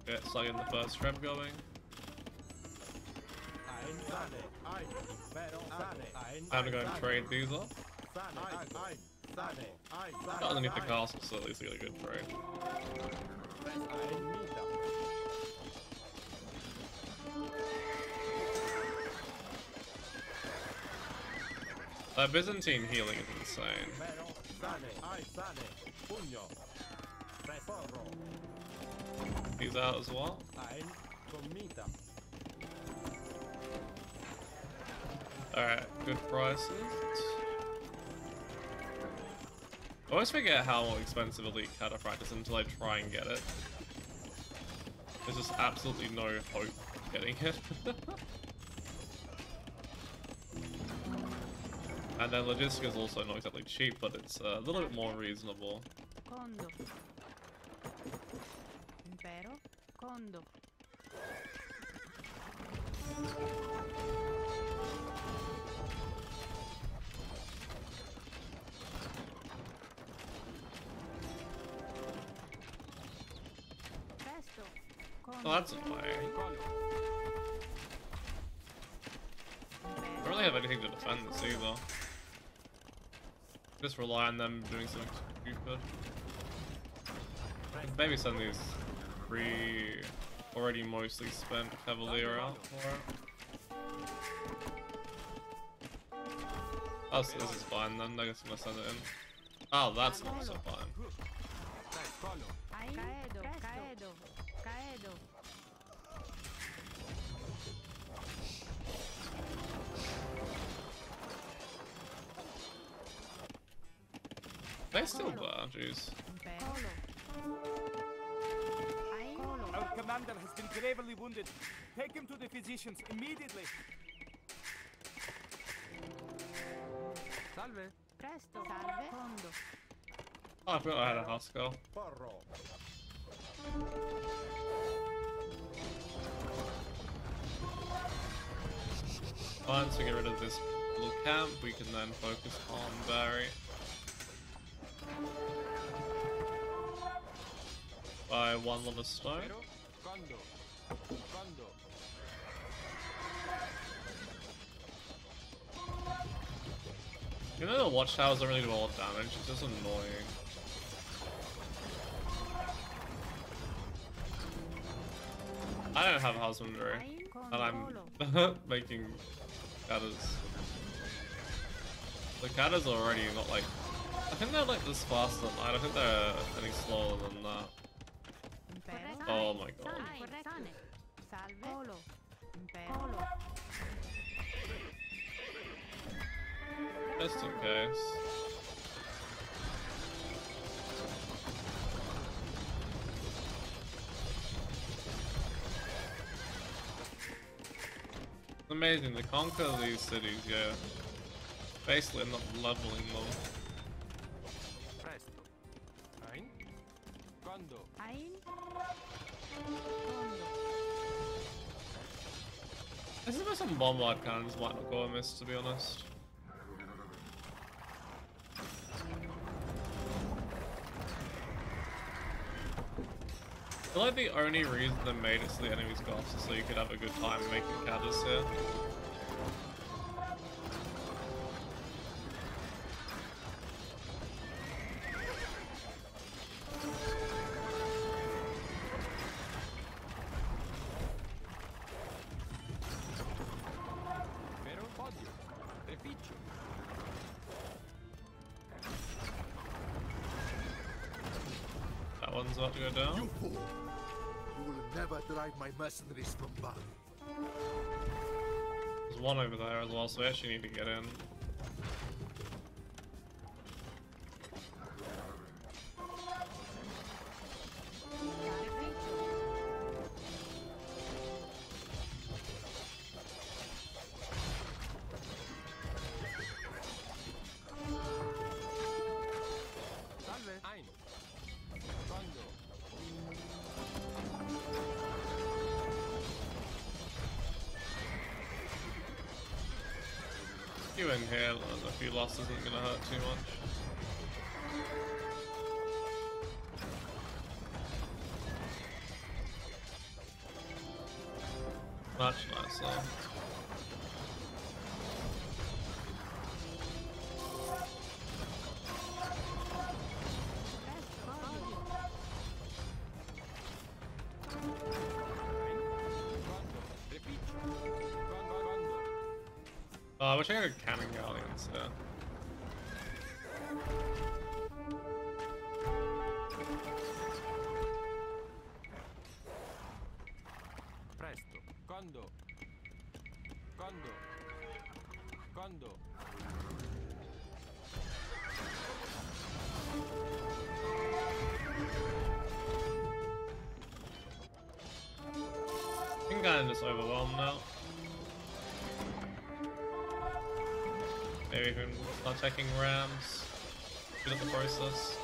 Get slugging the first trap going. Time to go and trade these off. Got underneath the castle, so at least I get a good trade. Byzantine healing is insane. He's out as well. Alright, good prices. I always forget how expensive Elite Cataphract is until I try and get it. There's just absolutely no hope of getting it. And then Logistica is also not exactly cheap, but it's a little bit more reasonable. Condo. Impero. Condo. Oh, that's annoying. I don't really have anything to defend this either. Just rely on them doing something stupid. Maybe send these 3 already mostly spent Cavalier out for it. Oh, so this is fine then. I guess I'm gonna send it in. Oh, that's not so fine. They still bad, jeez. Our commander has been gravely wounded. Take him to the physicians immediately. Salve. Presto. Salve. Condo. Oh, I forgot I had a house girl. Once we get rid of this little camp, we can then focus on Bari. By 1 lot of stone. You know the watchtowers don't really do a lot of damage, it's just annoying. I don't have husbandry, and I'm making catters. The catters are already not like... I think they're like this faster than I don't think they're any slower than that. Oh my god. Just in case. It's amazing to conquer these cities, yeah. Basically not leveling them. This is where some bombard cannons might not go amiss, to be honest. I feel like the only reason they made it so the enemies got off is so you could have a good time making catters here. one's about to go down. You fool! You will never drive my mercenaries from Bari. There's one over there as well, so we actually need to get in. You in here, a few losses isn't gonna hurt too much. Much nicer. I wish I had a cannon galleon instead. Presto. Condo. Condo. Condo. I think I'm just overwhelmed now. Maybe we can start taking rams. Speed up the process.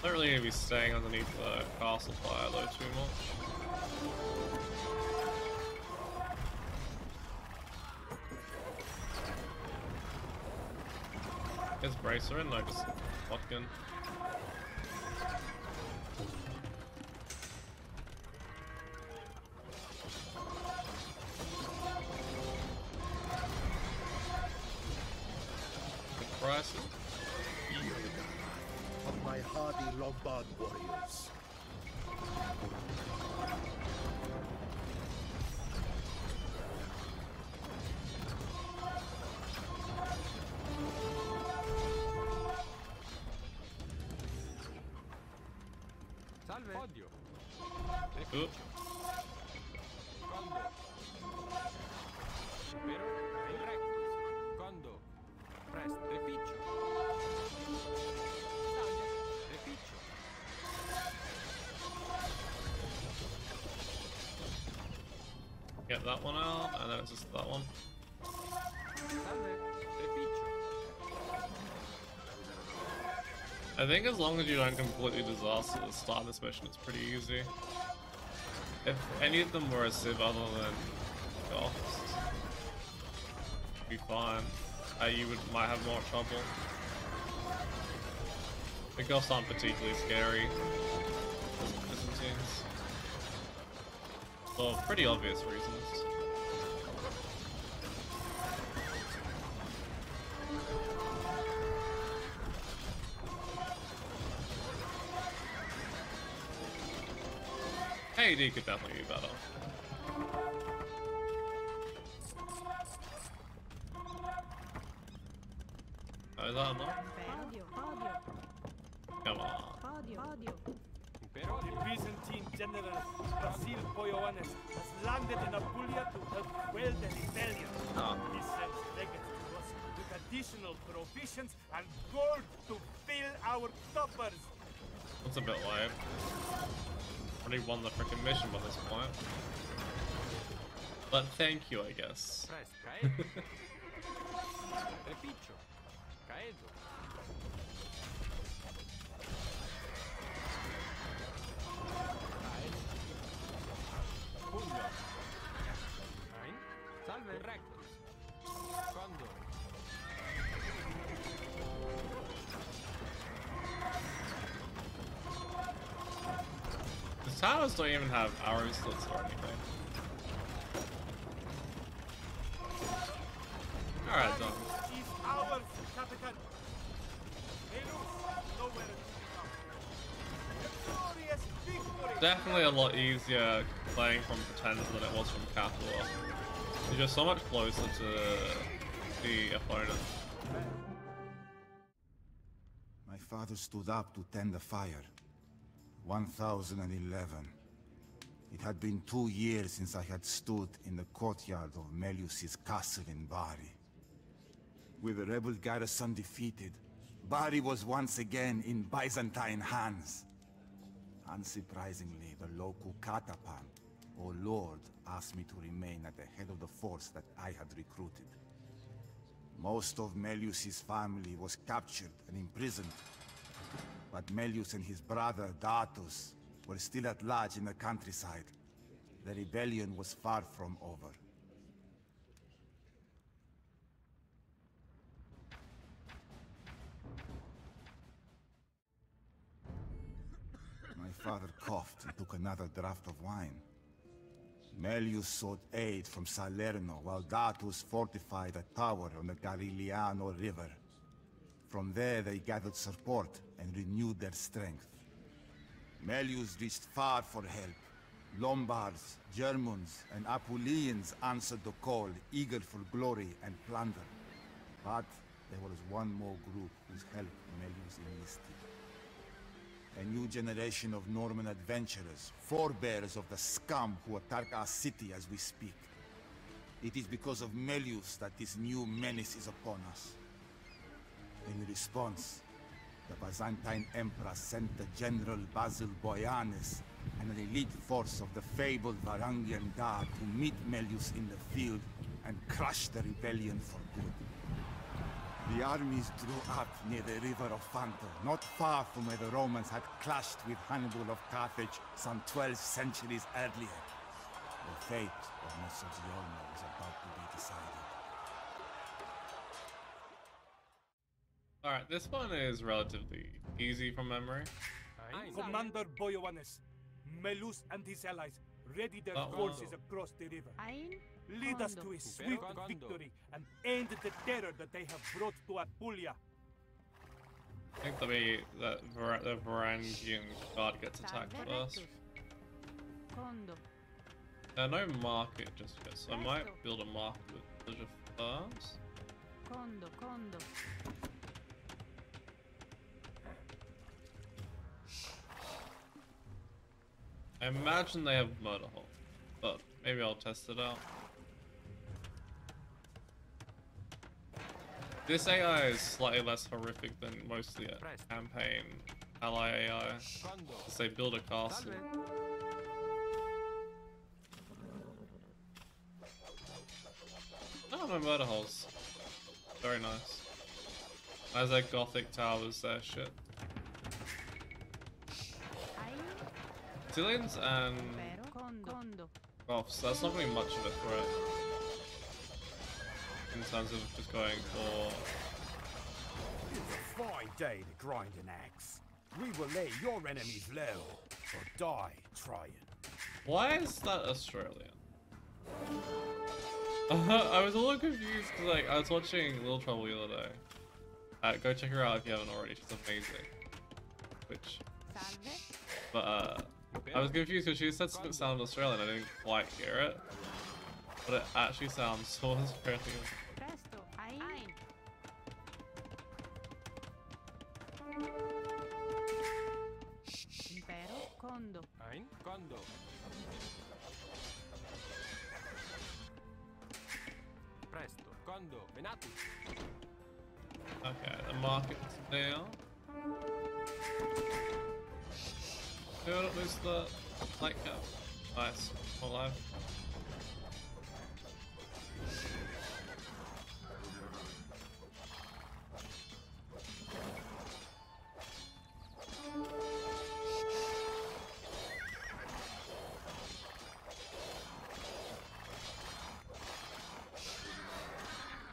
Not really gonna be staying underneath the castle fire though too much. Is Bracer in? No, just Watkin. Of my hardy Lombard warriors. Salve. Odio. Oop. Condo. Pero il rectus. Condo. Presto. Reficcio. Reficcio. Get that one out, and then it's just that one. Salve. Reficcio. I think as long as you don't completely disaster the start of this mission, it's pretty easy. If any of them were a civ other than Ghost, it'd be fine. You might have more trouble. The Ghosts aren't particularly scary as Byzantines. For pretty obvious reasons. AD could definitely be better. Oh, is that enough? Come on. The Byzantine general Basil Poyoannes has landed in Apulia to help quell the rebellion. Oh. He sends legates to us with additional provisions and gold to fill our coffers. That's a bit late. Already won the freaking mission by this point. But thank you, I guess. Reficcio. Caedo. Pugno. Ein. Salve. Rectus. Condo. The towers don't even have arrow slits or anything. Alright, done. Is ours, Capitan. Melus, nowhere to be found. Glorious victory. Definitely a lot easier playing from Pretender than it was from Cathor. You're just so much closer to the opponent. My father stood up to tend the fire. 1011. It had been 2 years since I had stood in the courtyard of Melus's castle in Bari. With the rebel garrison defeated, Bari was once again in Byzantine hands. Unsurprisingly, the local Katapan, or Lord, asked me to remain at the head of the force that I had recruited. Most of Melus's family was captured and imprisoned, but Melus and his brother Datus were still at large in the countryside. The rebellion was far from over. My father coughed and took another draught of wine. Melus sought aid from Salerno while Datus fortified a tower on the Garigliano River. From there they gathered support and renewed their strength. Melus reached far for help. Lombards, Germans, and Apulians answered the call, eager for glory and plunder. But there was one more group whose help Melus enlisted. A new generation of Norman adventurers, forebears of the scum who attack our city as we speak. It is because of Melus that this new menace is upon us. In response, the Byzantine Emperor sent the General Basil Boyanis and an elite force of the fabled Varangian Guard to meet Melus in the field and crush the rebellion for good. The armies drew up near the river of Fanto, not far from where the Romans had clashed with Hannibal of Carthage some 12 centuries earlier. The fate of Mezzogiorno was about to be decided. Alright, this one is relatively easy from memory. Commander Boyanis, Melus and his allies ready their forces across the river. Lead us to a swift victory and end the terror that they have brought to Apulia. I think the Varangian Guard gets attacked first. No market just yet, so I might build a market with Village of Firms. I imagine they have Murder Hole, but maybe I'll test it out. This AI is slightly less horrific than most of the campaign ally AI, because they build a castle. Oh, no Murder Holes. Very nice. As their Gothic towers, their shit. Zillions and Goths, that's not going to be much of a threat. In terms of just going for... It's a fine day to grind an axe. We will lay your enemies low, or die trying. Why is that Australian? I was a little confused because like, I was watching Little Trouble the other day. Go check her out if you haven't already, she's amazing. Which... But I was confused because she said something sounded Australian, I didn't quite hear it. But it actually sounds so Australian. Okay, the market's down. Don't lose the light cap. Nice, alive.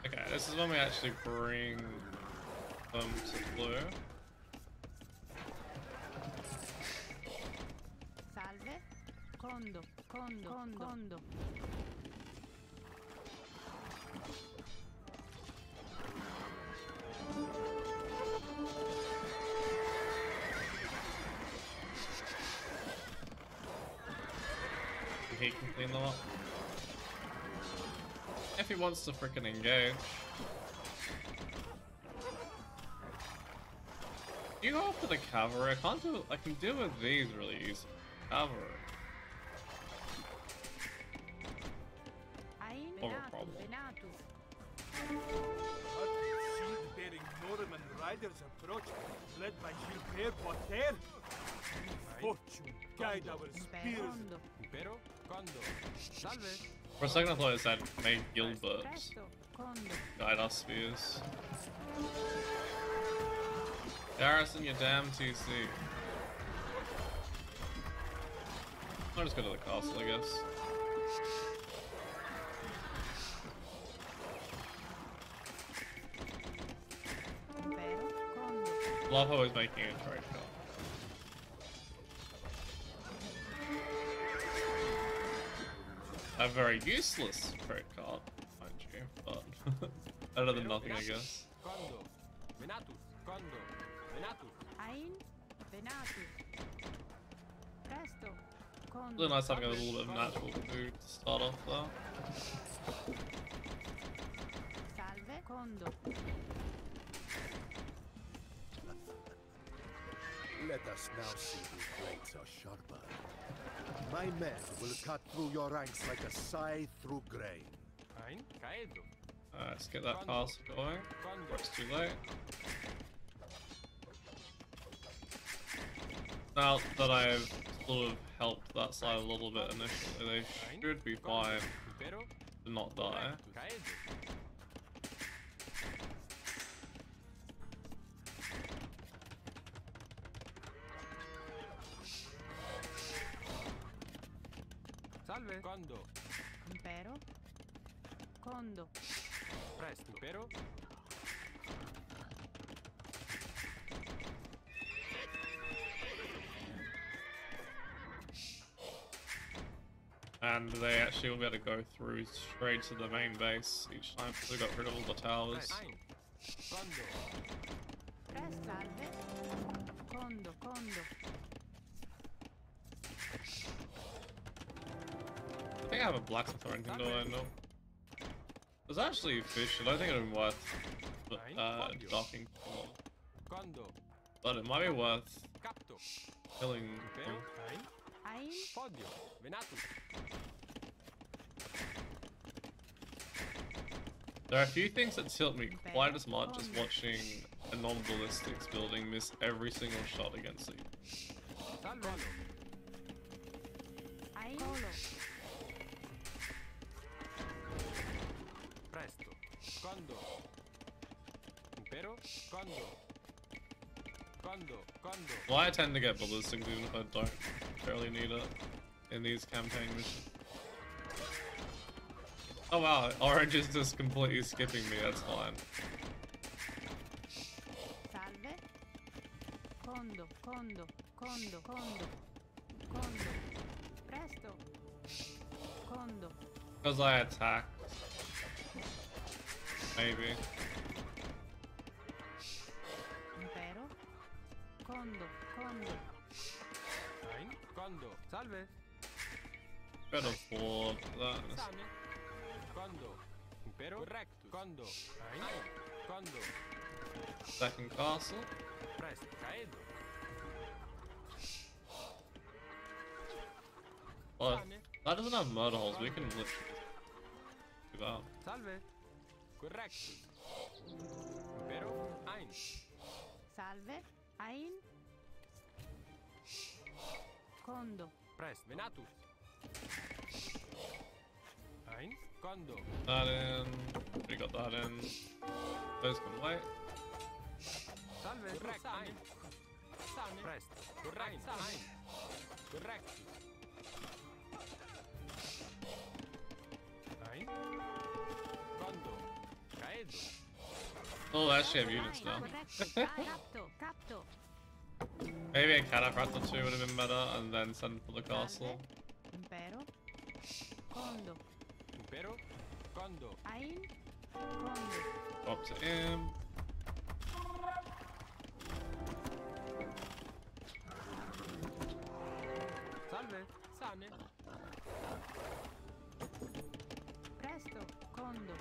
Okay, this is when we actually bring them to blue. Condo. he can clean them up. If he wants to frickin' engage. You go for the cavalry. I can't do it. I can deal with these really easy. Cavalry. Or a problem. Shield-bearing Norman riders approach, led by Gilbert Potter. Fortune guide our spears. Impero, Kondo. Salve. For a second I thought it said make Gilbert guide our spears. Garrison your damn TC. I'll just go to the castle, I guess. Love always making a trade card. A very useless trade card, mind you, but better than nothing, I guess. Kondo. Venatus. Kondo. Venatus. Ein, Venatus. Presto. Kondo. Really nice having a little bit of natural food to start off though. Salve. Kondo. Let us now see whose blades are sharper. My men will cut through your ranks like a scythe through grain. Ein. Caedo. Let's get that castle going. It's too late. Now that I've sort of helped that side a little bit initially, they should be fine Impero. to not die. Caedo. Salve. Kondo. Impero. Kondo. Presto. Impero. And they actually will be able to go through straight to the main base each time because they got rid of all the towers. Ein. Kondo. Pres salve. Kondo. Kondo. I think I have a blacksmith or anything, do I? No. There's actually fish, I don't think it would be worth docking for. Kondo. But it might be worth Capto. killing Impero. him. Ein. Ein. Podio. Venatus. There are a few things that tilt me quite as much as watching a non-ballistics building miss every single shot against it. Salve. Ein. Colo. Presto. Kondo. Impero. Kondo. Kondo. Kondo. Well, I tend to get ballistics even if I don't barely need it in these campaign missions. Oh wow, Orange is just completely skipping me, that's fine. Salve. Kondo. Kondo. Kondo. Kondo. Kondo. Presto. Kondo. Because I attacked. Maybe. Impero. Kondo. Kondo. Ein. Kondo. Salve. Could afford that. Same. Kondo. Impero. Correctus. Kondo. Ein. Kondo. Second castle. Presto. Caedo. Well, Same. that doesn't have murder holes, we can literally do that. Salve. Correctus. Impero. Ein. Salve. Ein. Kondo. Presto. Venatus. Ein. Kondo. That in. We got that in. Those can wait. Salve. Correcto. Ein. Same. Presto. Correcto. Ein. Correctus. Ein. Kondo. Caedo. Oh, they actually have units now. Correcto. Capto. Capto. Maybe a cataphract or two would have been better, and then send for the castle. Impero. Kondo. Impero. Kondo. Ein. Kondo. Up to him. Salve. Same. Kondo.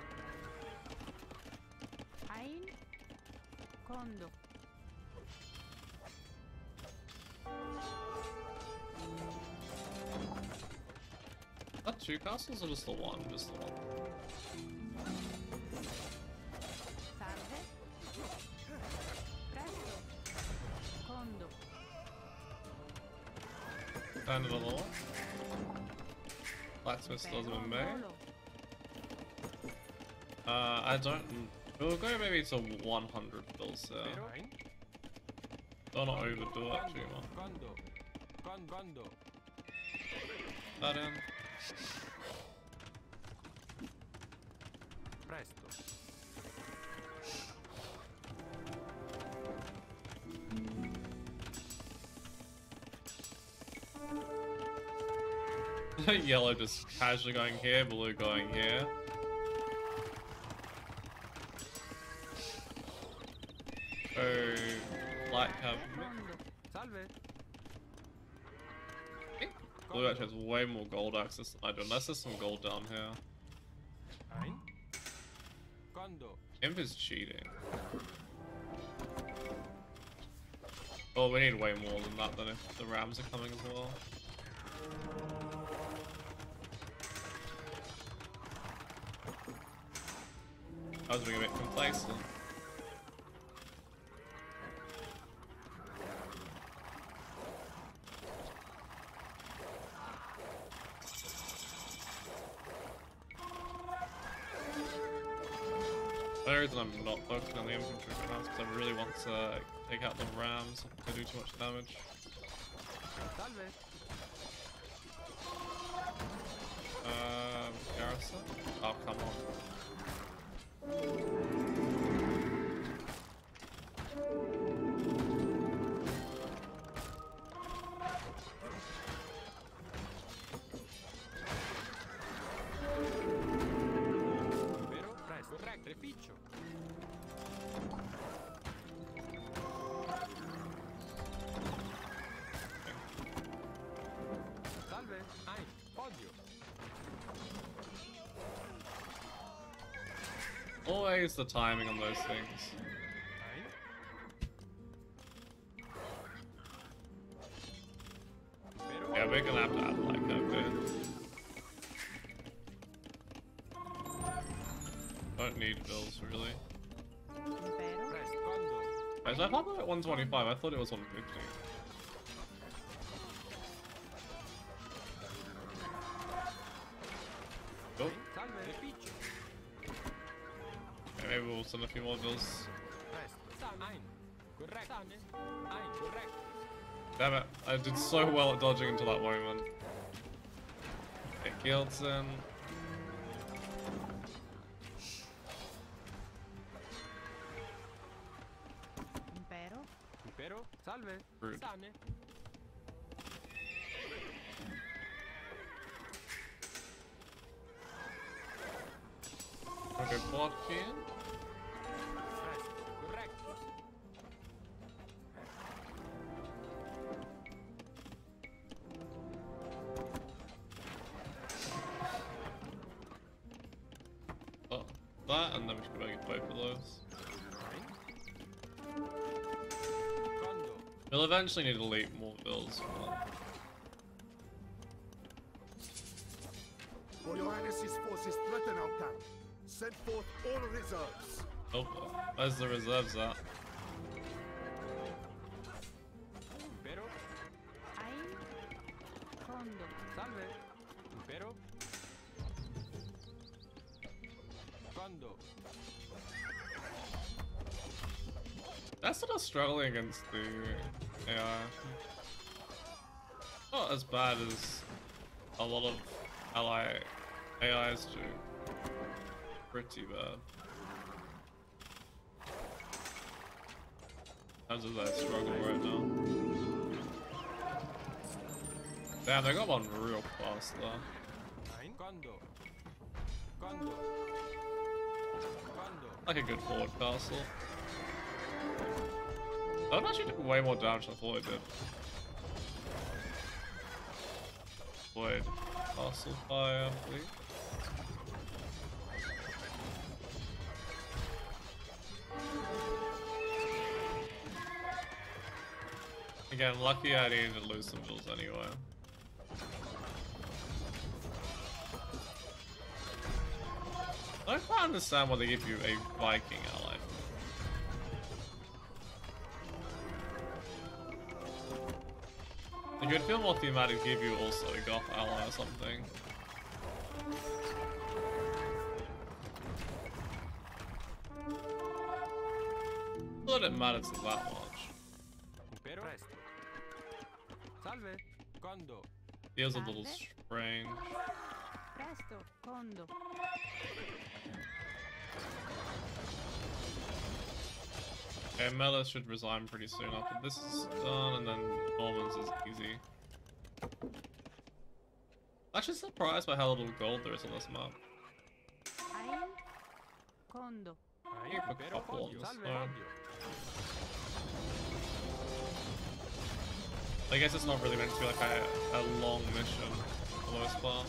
Ein. Kondo. Is that 2 castles or just the one? Just the one. Salve. Presto. Kondo. End of the law. Blacksmith still hasn't been made. Volo. I don't. We'll go maybe to 100 bills there. Don't overdo it too much. Kondo. That in. Presto. Yellow just casually going here, blue going here. Oh, black have. Salve. Blue actually has way more gold access than I do, unless there's some gold down here. Ein. Kondo. Imp is cheating. Oh, we need way more than that, than if the rams are coming as well. I was being a bit complacent. The only reason I'm not focusing on the infantry for now is because I really want to take out the rams if they do too much damage. Salve. Garrison? Oh, come on. Vero? Presto. Corretto. Reficcio. Salve. Ein. Podio. Always the timing on those things. Ein. Vero? Yeah, we're gonna have to add like a bit. Don't need bills really. Impero. Presto. Kondo. Actually, I thought it was 125. I thought it was 150. Oh, Salve. Reficcio. okay, maybe we'll send a few more bills. Presto. Ein. Corretto. Ein. Corretto. Damn it! I did so well at dodging into that moment. Okay, Gilton. Impero. Impero. Salve. Rude. Sane. Okay, Podkin. Presto. Corretto. Oh, that, and then we should go get both of those. Kondo. We'll eventually need to leap more bills. But... For your Highness's forces threaten our camp. Send forth all reserves. Oh, where's the reserves at? Impero. Ein. Kondo. Salve. Impero. Kondo. That's sort of struggling against the AI. Not as bad as a lot of ally AIs do. Pretty bad. How's that struggle right now? Damn, they got one real fast there. Ein. Kondo. Kondo. Kondo. Like a good forward castle. That actually did way more damage than I thought it did. Void castle fire, please. Again, lucky I needed to lose some bills anyway. I don't quite understand why they give you a Viking ally. Like, you'd feel more thematic to give you also a Goth ally or something. Not that it matters that much. Salve. Quando? Feels a little strange. Presto, condo. Okay, Melus should resign pretty soon after this is done, and then Norman's is easy. Actually surprised by how little gold there is on this map. Ein, condo. I think a couple on this one. I guess it's not really meant to be like a long mission for the most part.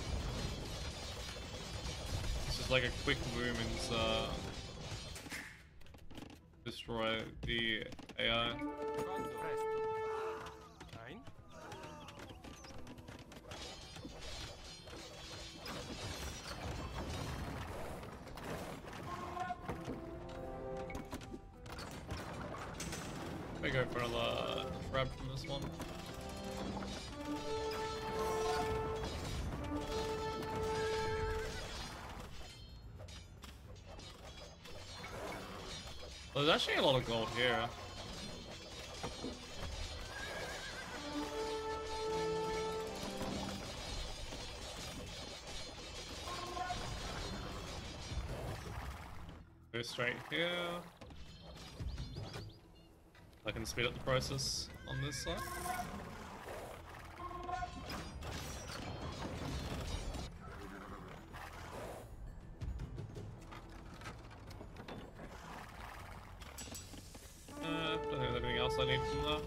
It's just like a quick boom into destroy the AI. I go for another trap from this one. Well, there's actually a lot of gold here. Go straight here. I can speed up the process on this side. Don't think there's anything else I need from that.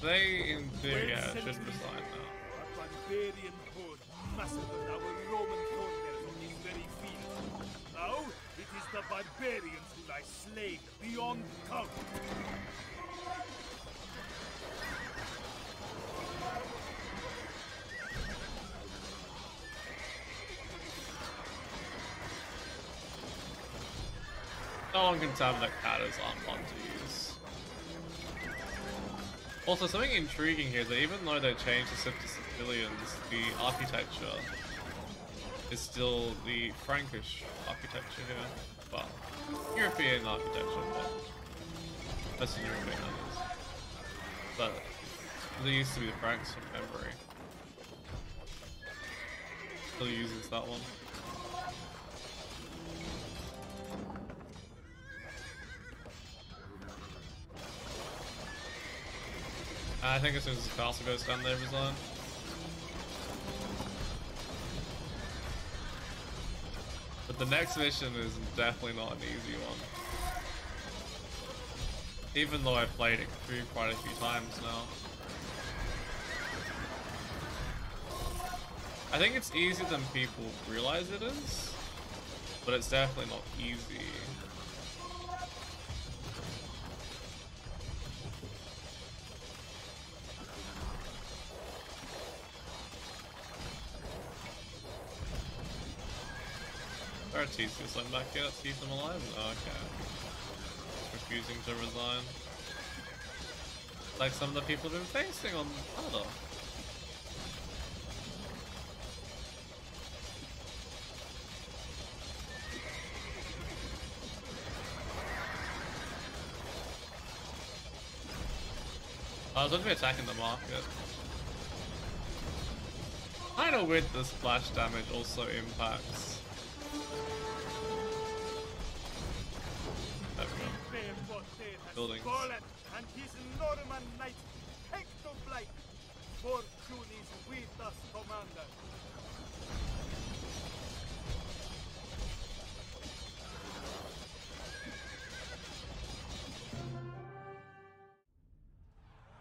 They, in theory, yeah, should resign now. A barbarian horde massacred our Roman forebears on this very field. Now, it is the barbarians who lie slain beyond count. No one can tell that Katas aren't fun to use. Also, something intriguing here is that even though they changed the Civ to civilians, the architecture is still the Frankish architecture here. Well, European architecture, but Western European that is. But they used to be the Franks from memory. Still uses that one. I think as soon as the castle goes down, they resign. But the next mission is definitely not an easy one. Even though I've played it through quite a few times now. I think it's easier than people realize it is, but it's definitely not easy. Our TC's let back here, let's keep them alive. Oh, okay. Refusing to resign. Like some of the people have been facing on Canada. I was going to be attacking the market. Kinda weird the splash damage also impacts. There we go. Buildings. And his Norman knight take to flight. Fortune is with us, Commander.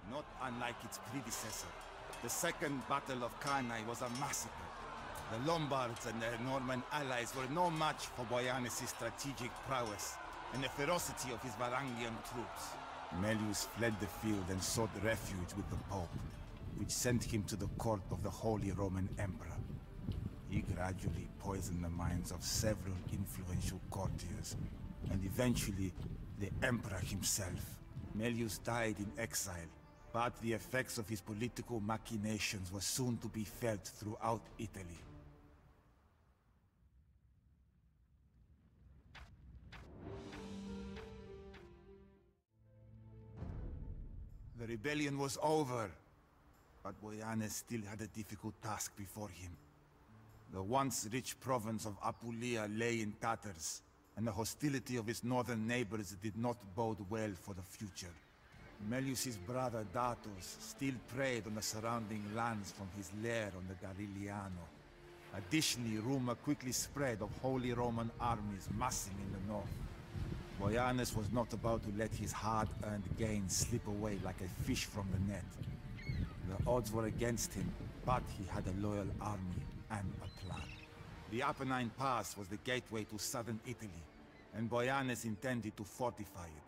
Not unlike its predecessor, the Second Battle of Cannae was a massacre. The Lombards and their Norman allies were no match for Boyanis' strategic prowess. and the ferocity of his Varangian troops. Melus fled the field and sought refuge with the Pope, which sent him to the court of the Holy Roman Emperor. He gradually poisoned the minds of several influential courtiers, and eventually the Emperor himself. Melus died in exile, but the effects of his political machinations were soon to be felt throughout Italy. The rebellion was over, but Boyanes still had a difficult task before him. The once rich province of Apulia lay in tatters, and the hostility of its northern neighbors did not bode well for the future. Melus's brother Datos still preyed on the surrounding lands from his lair on the Garigliano. Additionally, rumor quickly spread of Holy Roman armies massing in the north. Boyanes was not about to let his hard-earned gains slip away like a fish from the net. The odds were against him, but he had a loyal army and a plan. The Apennine Pass was the gateway to southern Italy, and Boyanes intended to fortify it.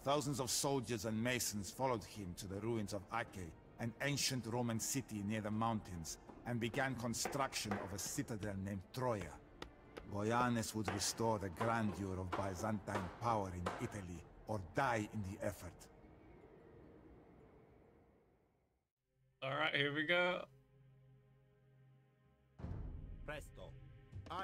Thousands of soldiers and masons followed him to the ruins of Acre, an ancient Roman city near the mountains, and began construction of a citadel named Troia. Boyanes would restore the grandeur of Byzantine power in Italy, or die in the effort. Alright, here we go. Presto.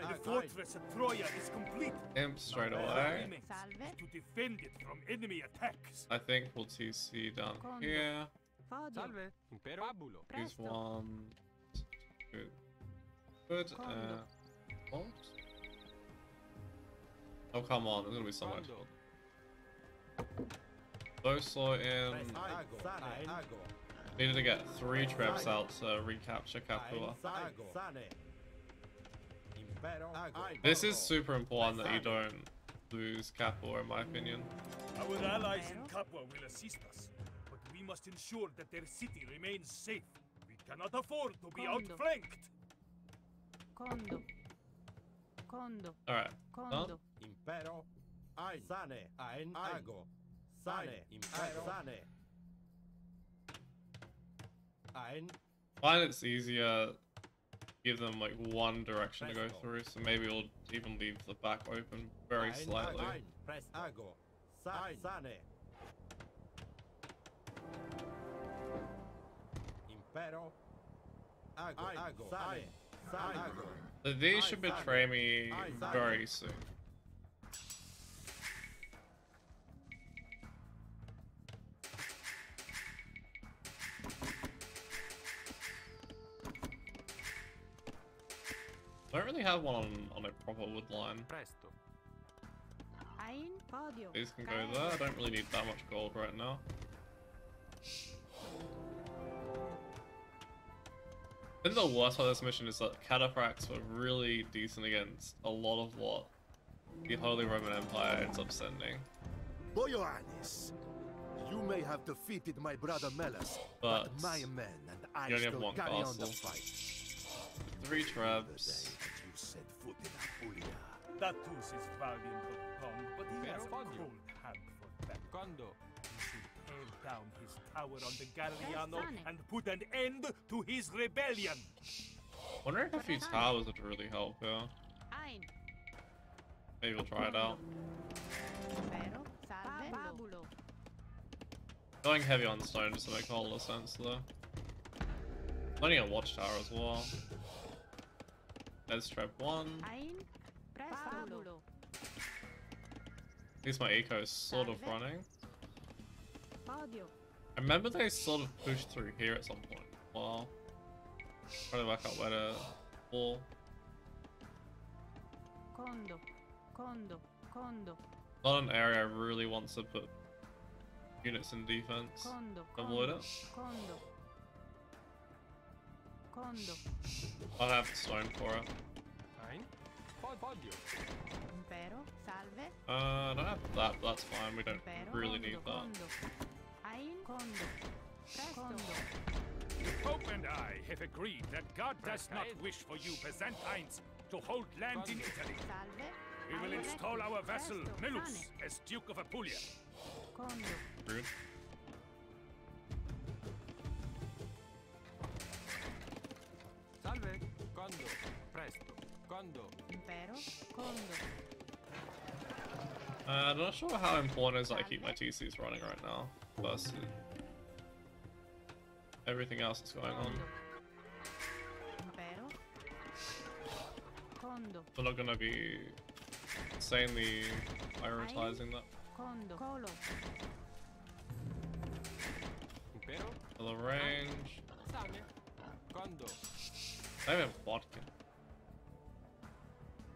The fortress of Troia is complete. Imp straight away. Salve. To defend it from enemy attacks. I think we'll TC down here. Podio. Salve. Impero abulo. Use Presto. 1, 2. Good. Condo. What? Oh, come on. There's gonna be so much. Boso in. Needed to get 3 trips out to recapture Capua. This is super important that you don't lose Capua, in my opinion. Our allies in Capua will assist us, but we must ensure that their city remains safe. We cannot afford to be Condo. outflanked. Condo. Condo. Alright. Condo. Impero. Sane. Ein. Ago. Sane. Impero. Sane. Ein. Find it's easier give them like one direction to go through, so maybe we'll even leave the back open very slightly. Ago. Sane. Impero. Ago. Sane. Ago. So these should betray me very soon. I don't really have one on a proper wood line. Presto. Ein. Podio. These can go there. I don't really need that much gold right now. I think the worst part of this mission is that cataphracts were really decent against a lot of what the Holy Roman Empire ends up sending. Boyanes, you may have defeated my brother Melus, but my men and I you only have still one carry on castle. the fight. 3 The trebs. day that you set foot in Apulia. Datus is valiant of tongue, but he has a Impero. cold hand for that. Condo. We should tear down his tower on the Garigliano Sane. and put an end to his rebellion. Wondering if a few towers would really help here. Ein. Maybe we'll try it out. Impero. Salve. Pabulo. Going heavy on stone just to make a whole lot of sense though. Only a watchtower as well. There's trap 1. Ein. Pabulo. At least my eco is sort of running. Podio. I remember they sort of pushed through here at some point. Wow. Trying to work out where to fall. Condo. Condo. Condo. Not an area I really want to put units in defense. Condo. Avoid it. Condo. Condo. I'll have stone for it. Ein. Podio. Impero. Salve. I don't have that, but that's fine. We don't Impero. really Condo. need that. Condo. Ein. Condo. Condo. The Pope and I have agreed that God does not wish for you Byzantines to hold land in Italy. Salve. We will install our vassal, Melus, as Duke of Apulia. Condo. Rude. Salve. Condo. Presto. Condo. Impero. Condo. I'm not sure how important it is that I keep my TCs running right now versus everything else that's going on. Impero. Condo. We're not gonna be insanely prioritizing that Condo. Colo. Impero. for the range. Same. Condo. I have vodka.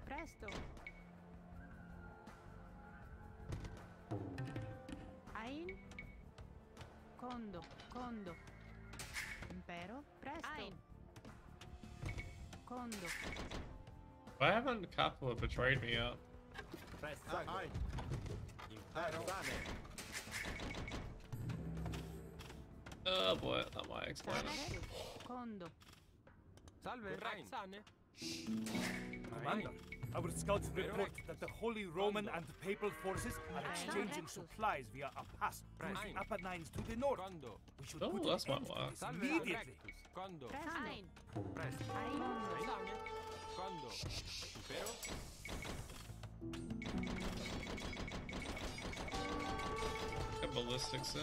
Presto. Ein. Condo. Condo. Impero. Presto. Ein. Condo. I haven't Capua betrayed me yet. Ein. Impero. Oh boy, that might explain it. Salve. Condo. Salve. Rein. Same. Commander, our scouts report that the Holy Roman and Papal forces are exchanging supplies via a pass through the Apennines to the north. Condo. We should Oh, put that's an end my to work. this Salve. immediately. Condo. Ein. Presto. Ein. Same. Condo. Impero. Get ballistics in.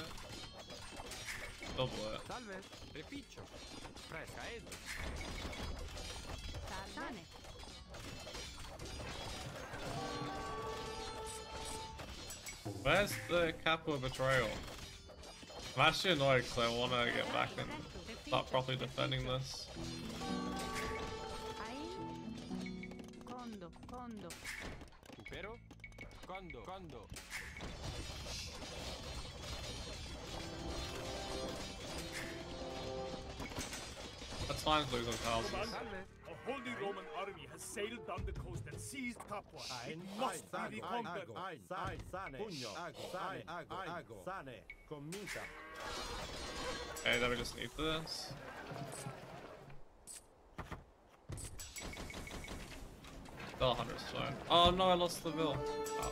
Double it. Salve. Repiccio. Fresca Edo. Sane. Where's the Capua betrayal? I'm actually annoyed because I want to get back and start properly defending this. Ein. Condo. Condo. Impero. Condo. Condo. That's fine to lose those houses. Commander, Salve. a Holy Roman army has sailed down the coast and seized Capua. It must be reconquered. Sane. Pugno. Sane. Sane. Commita. Okay, then we just need this. Still 100 stone. Oh no, I lost the bill. Oh.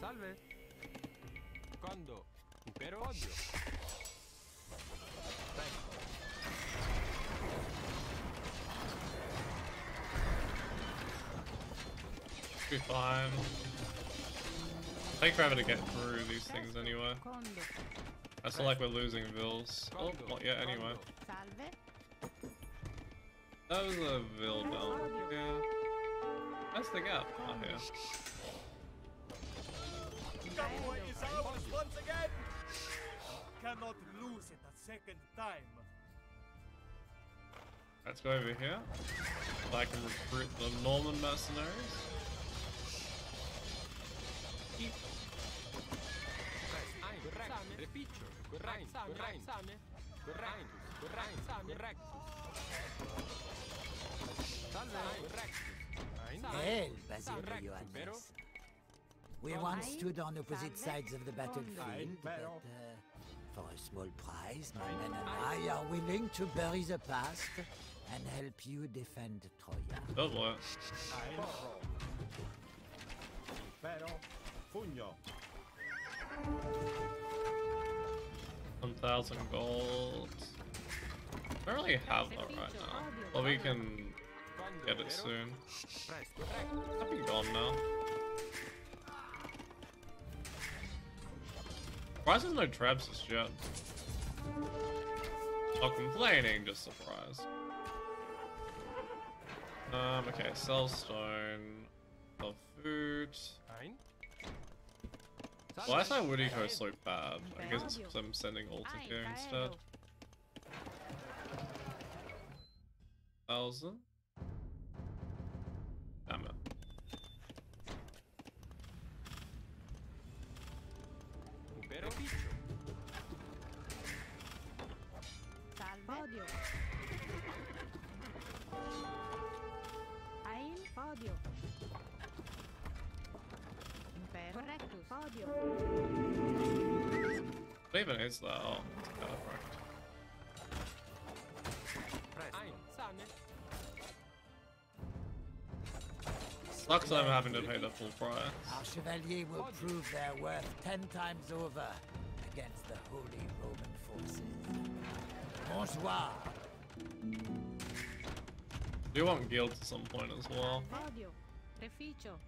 Salve. Condo. Impero odio. Be fine. Take forever to get through these things anyway. Condo. I feel like we're losing vills. Oh, not yet anyway. Salve. That was a vill down. Yeah. Where's the gap? Oh, here. Capua is ours once again. Cannot lose it a second time. Let's go over here. So I can recruit the Norman mercenaries. Ein. Same. Repiccio. Corrain. Corrain. Same. Corrain. Corrain. Same. Correctus. Salve. Correctus. Ein. Well, Basil Correct. Impero. Ioannis. We once stood on opposite sides of the battlefield, but for a small price, my men and I are willing to bury the past and help you defend Troia. Oh boy. Impero. Pugno. 1,000 gold. I don't really have that right now. But we can get it soon. Presto. Correcto. I'll be gone now. Surprised there's no traps as yet. Not complaining, just surprised. Okay, sell stone. Sell food. Ein. Why is my Woody Coast so bad? I guess it's because I'm sending ulti here instead. 1,000. Damn it. Impero. Repiccio. Salve. Podio. Ein. Podio. Impero. Correctus. Podio. What even is that? Oh, it's perfect. Presto. Ein. Same. Sucks I'm having to pay the full price. Our chevalier will prove their worth 10 times over against the Holy Roman forces. Bonsoir. Do you want guild at some point as well? Odio. Reficio.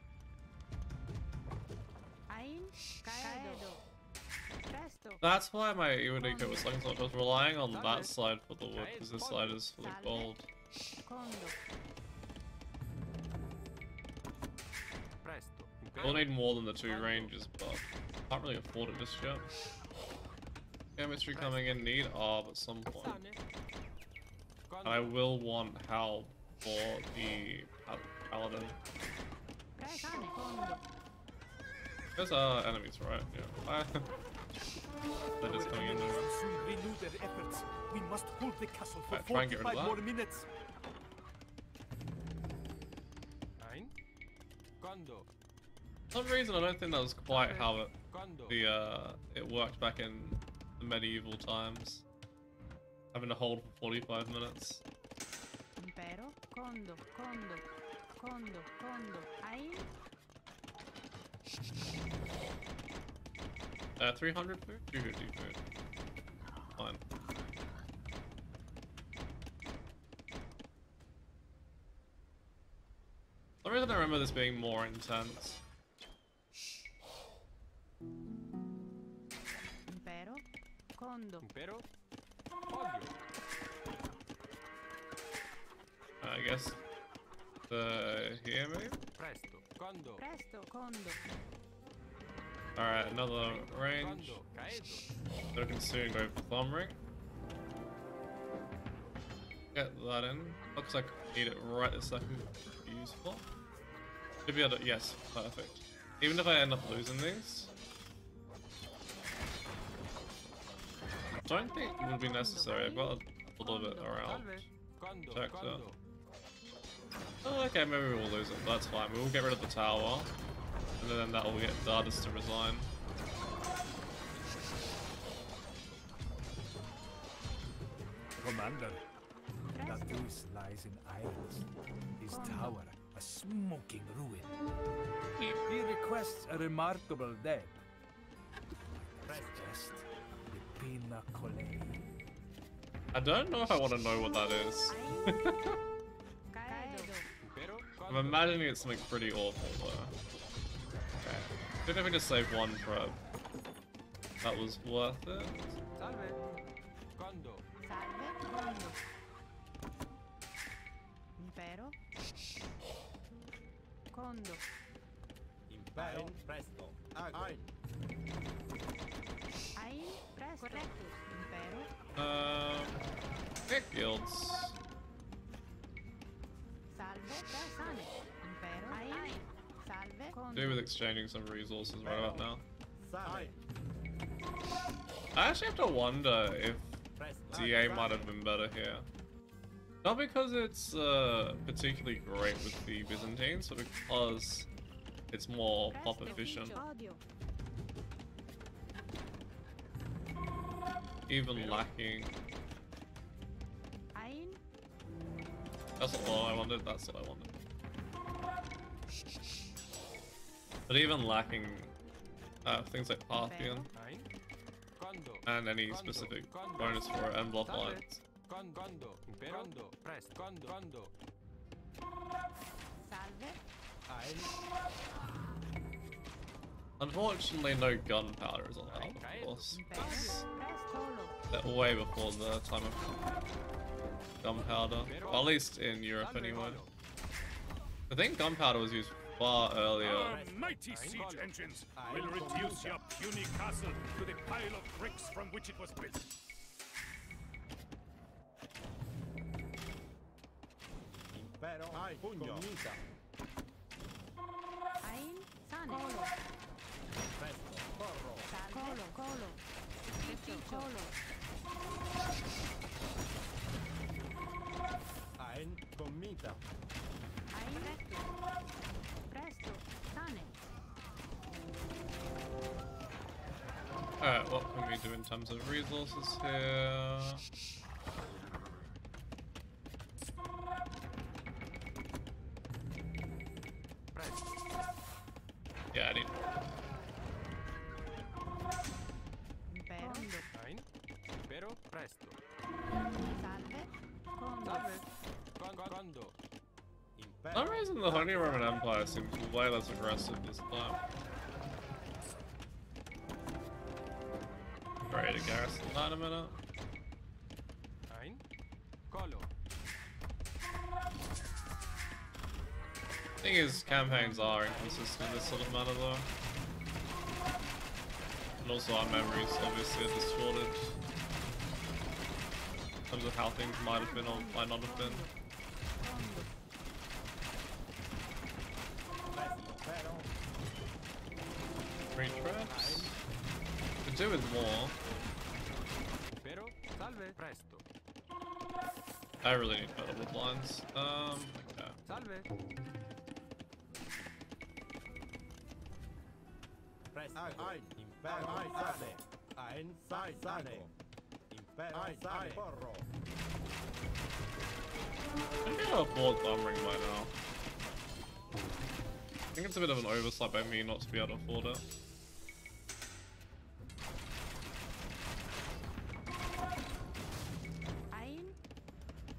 Ain. Caedo. Presto. That's why my Iwadika was like so I was relying on that side for the wood, because this side is fully gold. Condo. We'll need more than the 2 ranges, but can't really afford it just yet. Chemistry coming in, need Arb at some point. I will want Howl for the Paladin. There's enemies, right? Yeah. They're just coming in there. Renew their efforts. We must hold the castle for Right, try and get rid of 45 that. more minutes. For some reason, I don't think that was quite how it worked back in the medieval times. Having to hold for 45 minutes. Impero. Condo. Condo. Condo. Condo. Ain. 300 food? 250 food. Fine. For some reason I remember this being more intense. Impero. Condo. I guess here maybe? Presto. Condo. Presto. Condo. Alright, another range. So I can soon go for Thumb Ring. Get that in. Looks like I need it right this second to be useful. Should be able to, yes, perfect. Even if I end up losing these. Don't think it would be necessary. I've got a little bit around. Check that. Oh, okay, maybe we'll lose it, but that's fine. We will get rid of the tower. And then that will get Dardus to resign. Commander, Datus lies in irons. His tower, a smoking ruin. He requests a remarkable death. Just the pina colada. I don't know if I want to know what that is. I'm imagining it's something pretty awful though. Okay. Didn't if we just save 1 prep. That was worth it. Salve. Condo. Salve. Condo. Impero. Condo. Impero. Presto. Ain. Ain. Presto. Correctus. Impero. Get guilds. Salve. Sane. Impero. Ain. Salve. Condo. Do with exchanging some resources right about now. Sane. I actually have to wonder if DA might have been better here. Not because it's particularly great with the Byzantines, but because it's more pop efficient. Audio. Even lacking. Ain. That's not what I wanted, that's what I wanted. But even lacking things like Parthian and any specific bonus for end block lines. Condo. Imperondo. Presto. Condo. Salve. Unfortunately, no gunpowder is allowed, of course. That's way before the time of gunpowder. Well, at least in Europe anyway. I think gunpowder was used far earlier. Our mighty siege engines will reduce your puny castle to the pile of bricks from which it was built. Impero. Pugno. Ain. Sane. Presto. Porro. Salve. Colo. Colo. Ain. Commita. Ain. Presto. Sane. Alright, what can we do in terms of resources here? Yeah, I need. Impero. Impero presto. Salve. Condo. Condo. For some reason, the Holy Roman Empire seems way less aggressive this time. Ready to garrison that in a minute. Colo. Thing is, campaigns are inconsistent in this sort of manner though. And also our memories obviously are distorted. In terms of how things might have been or might not have been. Three traps. Could do with more. Pero salve presto. I really need better wood lines. Okay. Salve. I think I'll afford Thumbring by now. I think it's a bit of an oversight by me not to be able to afford it.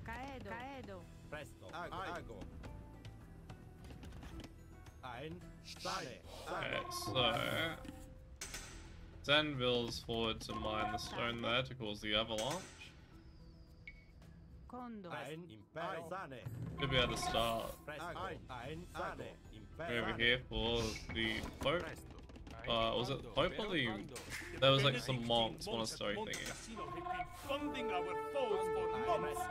Caedo. Presto. Ago. Okay, so Zenville's forward to mine the stone there to cause the avalanche. Condo. Could be able to start over here for the Pope. Was it the Pope or the... There was like some monks monastery thingy. Funding our foes for months.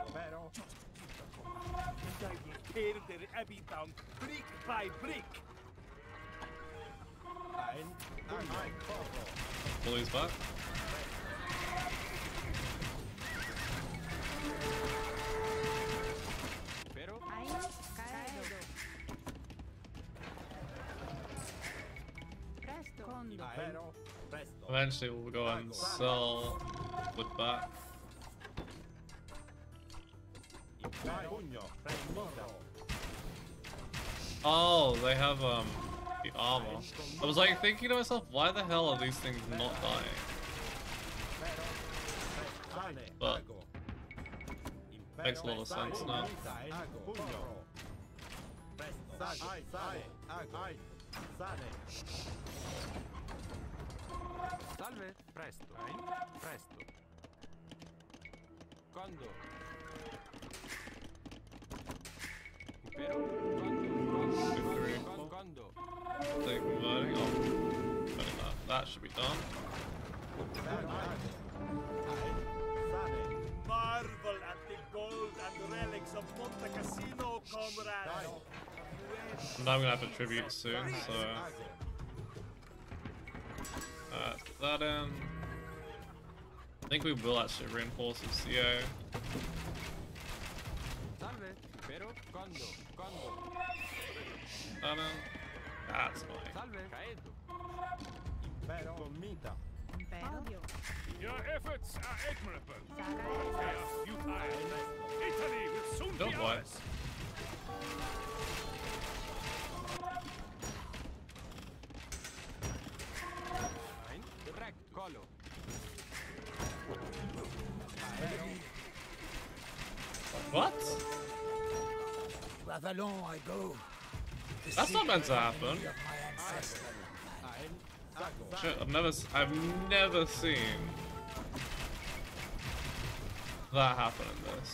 And I will tear their abbey down brick by brick. Pull these back. Pero Caedo. Presto. Condo. Eventually we'll go and sell wood back. Oh, they have the armor. I was like thinking to myself, why the hell are these things not dying? But makes a lot of sense now. salve presto. Presto. Condo. Pero condo. Take converting. Oh, that should be done. Marvel at the gold and relics of Monte Cassino, comrade. And I'm gonna have to tribute soon, so put that in. I think we will actually reinforce the CO. Salve, pero condo. That in. That's fine. Salve, caedo. Impero. Your efforts are admirable. Salve. You Italy will soon Don't be worry. ours. Direct, colo. What? To Avalon I go. The That's not meant to secret happen. enemy of my ancestral land. Shit, I've never seen that happen in this.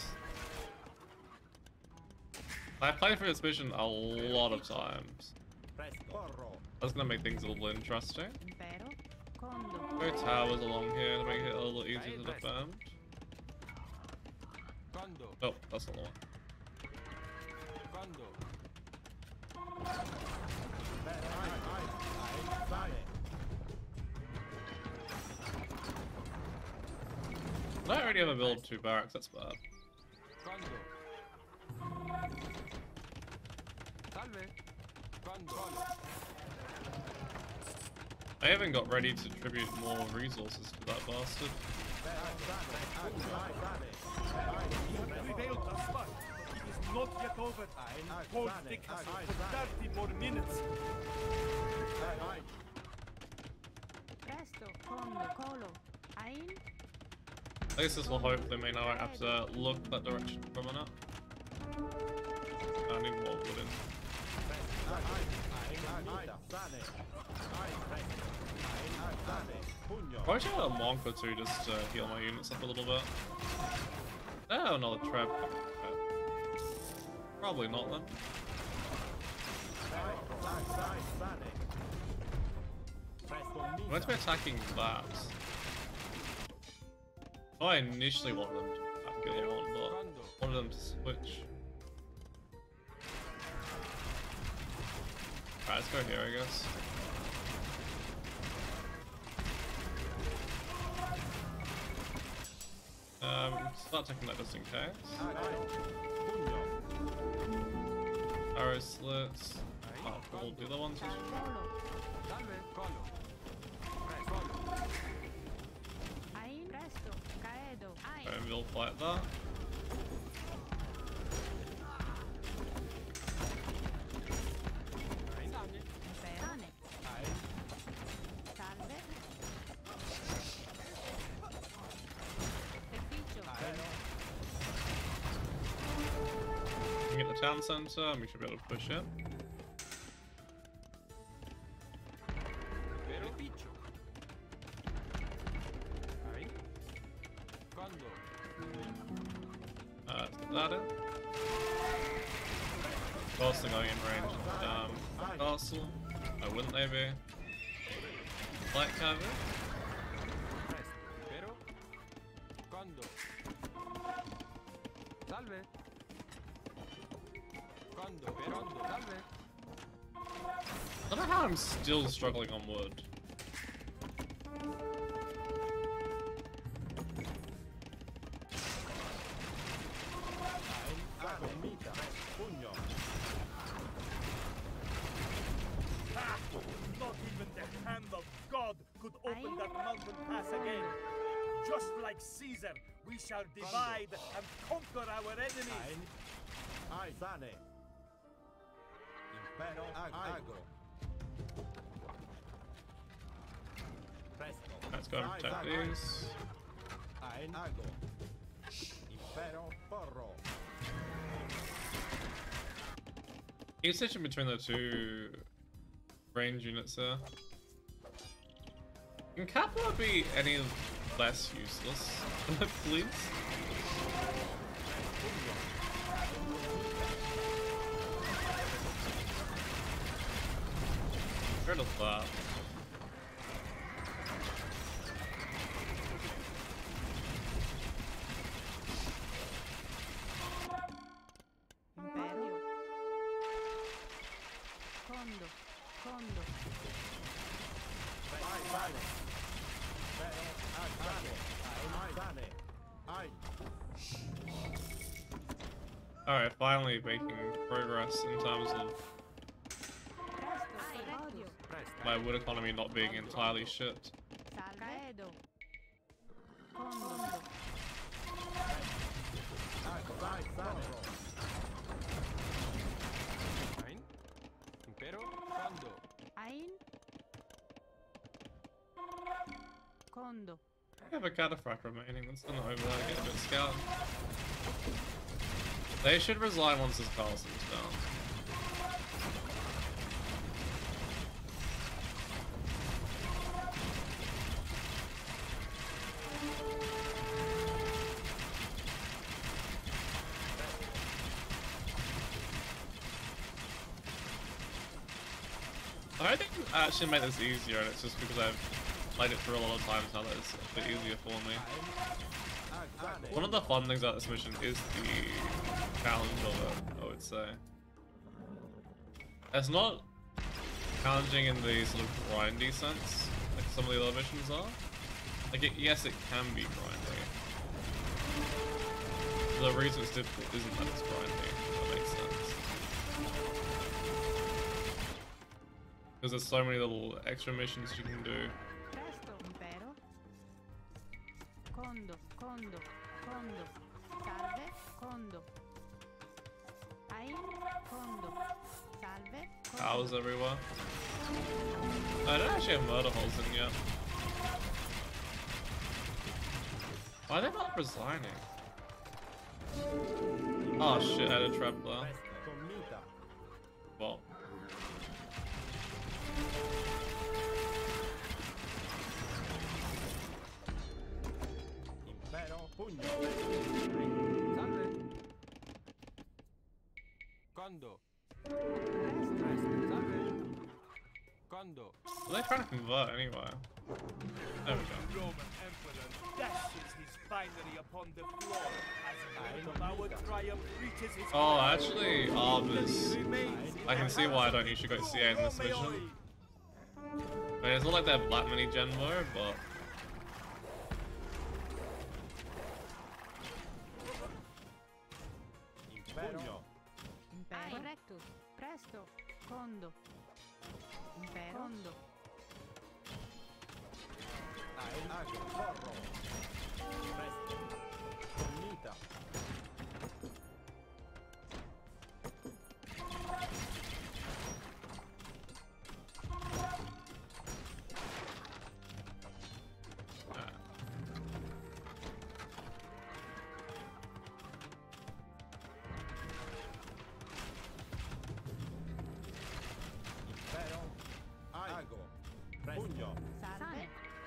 I played through this mission a lot of times. That's gonna make things a little interesting. Impero. Condo. Go towers along here to make it a little easier to defend. Condo. Oh, that's not the one. Condo. I already have a build 2 barracks, that's bad. Condo. Salve. Condo. I even got ready to tribute more resources to that bastard. Prevailed thus far. It is not yet over. Hold the castle for 30 more minutes. Presto, fondo, colo. Ein. I guess this will hopefully mean I won't have to look that direction for a minute. I need more wooden. Probably should have a monk or two just to heal my units up a little bit. Oh, another trap. Probably not then. I'm meant to be attacking that. Oh, I initially wanted them to attack the other one, but wanted them to switch. Alright, let's go here, I guess. Start taking that just in case. Arrow slits. Oh, cool. The other ones. And we'll fight that. Get the town center and we should be able to push it. Let's get that in. Also going in range of the castle. Oh, wouldn't they be? Light cavalry? I don't know how I'm still struggling on wood. Not even the hand of God could open that mountain pass again. Just like Caesar, we shall divide and conquer our enemies. Sane. Impero Agro. Presto. Let's go and protect these. Ein Agro. Impero Porro. He's switching between the two range units there. Can Kappa be any less useless? Please? Rid of that. Imperio. Fondo, fondo. Alright, finally making progress in terms of my wood economy not being entirely shit. Salvedo. Fondo. Impero fondo. Ein. Condo. I have a cataphract remaining, that's not over there, get a bit scared. They should resign once this castle's down. I think I actually made this easier, and it's just because I've played it through a lot of times now that it's a bit easier for me. One of the fun things about this mission is the challenge of it, I would say. It's not challenging in the sort of grindy sense, like some of the other missions are. Like, yes, it can be grindy. The reason it's difficult isn't that it's grindy, if that makes sense. Because there's so many little extra missions you can do. Presto, impero. Condo, condo, condo. Salve, condo. Condo. Salve. Towers everywhere. I don't actually have murder holes in yet. Why are they not resigning? Oh shit, I had a trap there. Well. Condo. Condo. Are they trying to convert anyway? There we go. Roman Emperor dashes his finery upon the floor as our triumph reaches his Oh, actually, Arbors. I can see why I don't usually go CA in this mission. I mean, it's not like they're black mini gen mode, but. Impero. Correctus. Presto. Condo. Impero. Condo. Salve.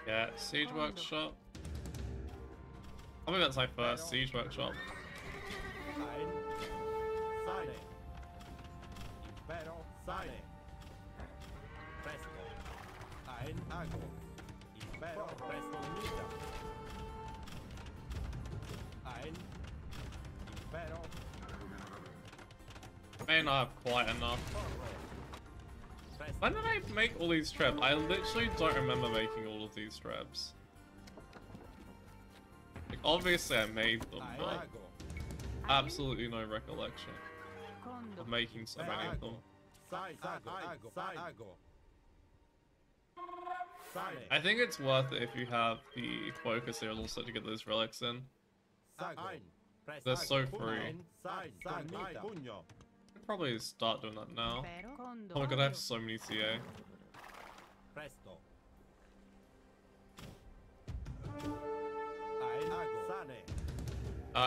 Yeah, Siege Workshop. I think that's my first Siege Workshop. May not have quite enough. When did I make all these traps? I literally don't remember making all of these traps. Like, obviously I made them, but absolutely no recollection of making so many of them. I think it's worth it if you have the focus here also to get those relics in. They're so free. I'll probably start doing that now. Oh my god, I have so many CA.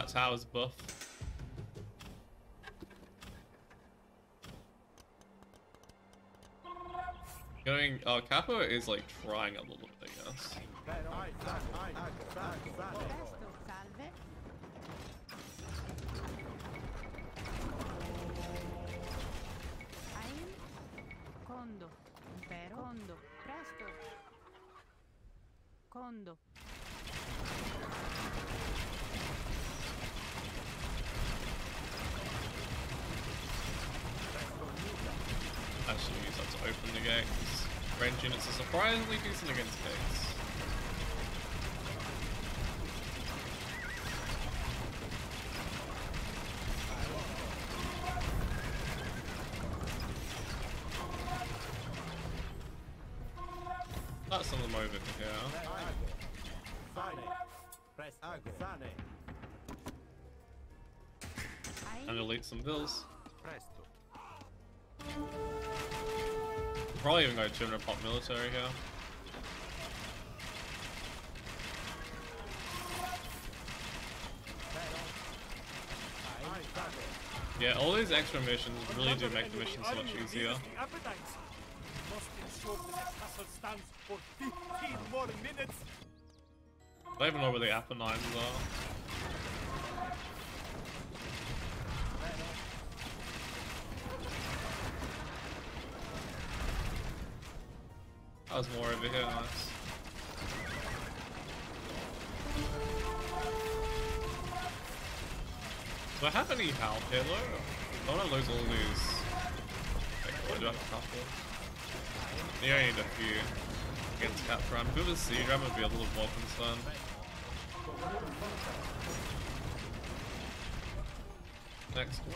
Tower's buff. Going, Capo is like trying a little bit, I guess. Condo. Impero. Condo. Presto. Condo. Actually use that to open the gates. Range units are surprisingly decent against gates. That's some of them over here. And delete some bills. Probably even go 200 pop military here. Yeah, all these extra missions really do make the mission so much easier. I don't even know where the Apennines are. That was more over here, nice. Do I have any health here though? I don't want to lose all these. Okay, I do have a couple. You only need a few against Capture. I'm good with Siege, I'm gonna be a little more concerned. Next one.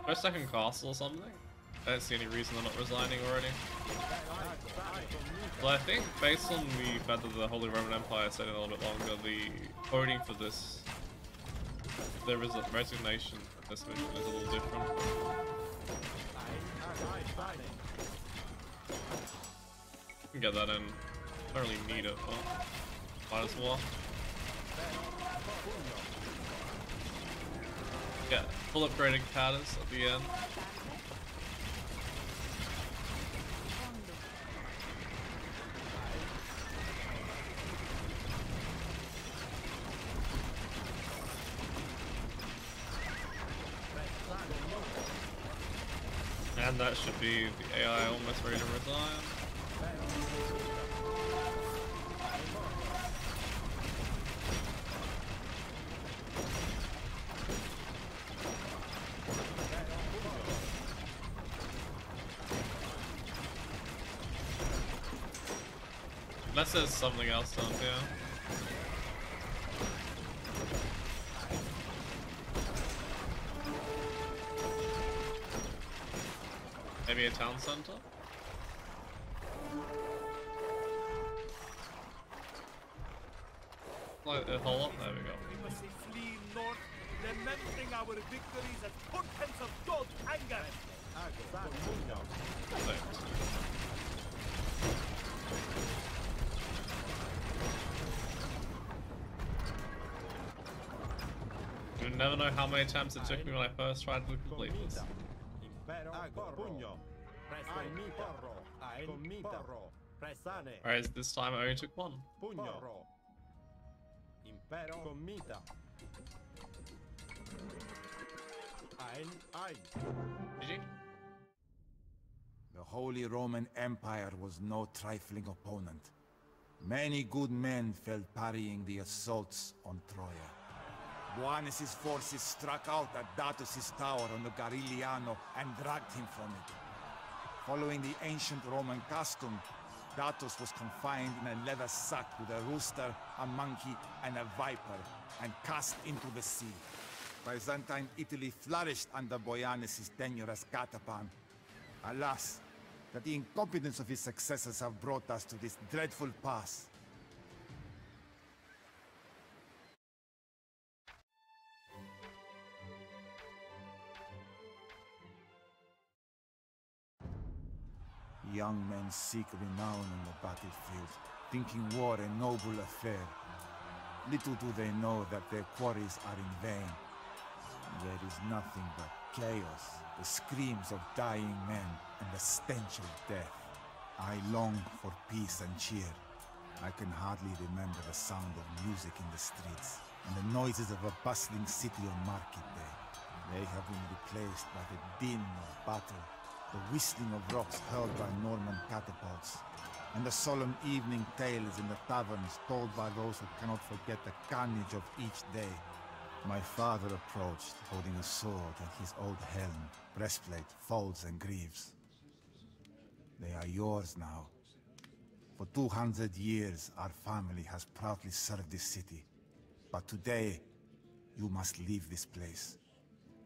Go second castle or something? I don't see any reason they're not resigning already. Well, I think based on the fact that the Holy Roman Empire stayed in a little bit longer, the coding for this the resignation of this mission is a little different. Can get that in. Don't really need it, but might as well. Yeah, full upgraded caddies at the end. And that should be the AI almost ready to resign. Unless there's something else down here. Maybe a town center? Like a whole lot? There we go. We must flee north, remembering our victories as portents of God's anger. Thanks. You never know how many attempts it took me when I first tried to complete this. Whereas this time I only took one. GG. The Holy Roman Empire was no trifling opponent. Many good men fell parrying the assaults on Troia. Boanus' forces struck out at Datus' tower on the Garigliano and dragged him from it. Following the ancient Roman custom, Datus was confined in a leather sack with a rooster, a monkey, and a viper, and cast into the sea. Byzantine Italy flourished under Boianus' tenure as catapan. Alas, that the incompetence of his successors have brought us to this dreadful pass. Young men seek renown on the battlefield, thinking war a noble affair. Little do they know that their quarries are in vain. There is nothing but chaos, the screams of dying men, and the stench of death. I long for peace and cheer. I can hardly remember the sound of music in the streets, and the noises of a bustling city on market day. They have been replaced by the din of battle, the whistling of rocks hurled by Norman catapults, and the solemn evening tales in the taverns told by those who cannot forget the carnage of each day. My father approached, holding a sword and his old helm, breastplate, folds, and greaves. They are yours now. For 200 years, our family has proudly served this city. But today, you must leave this place.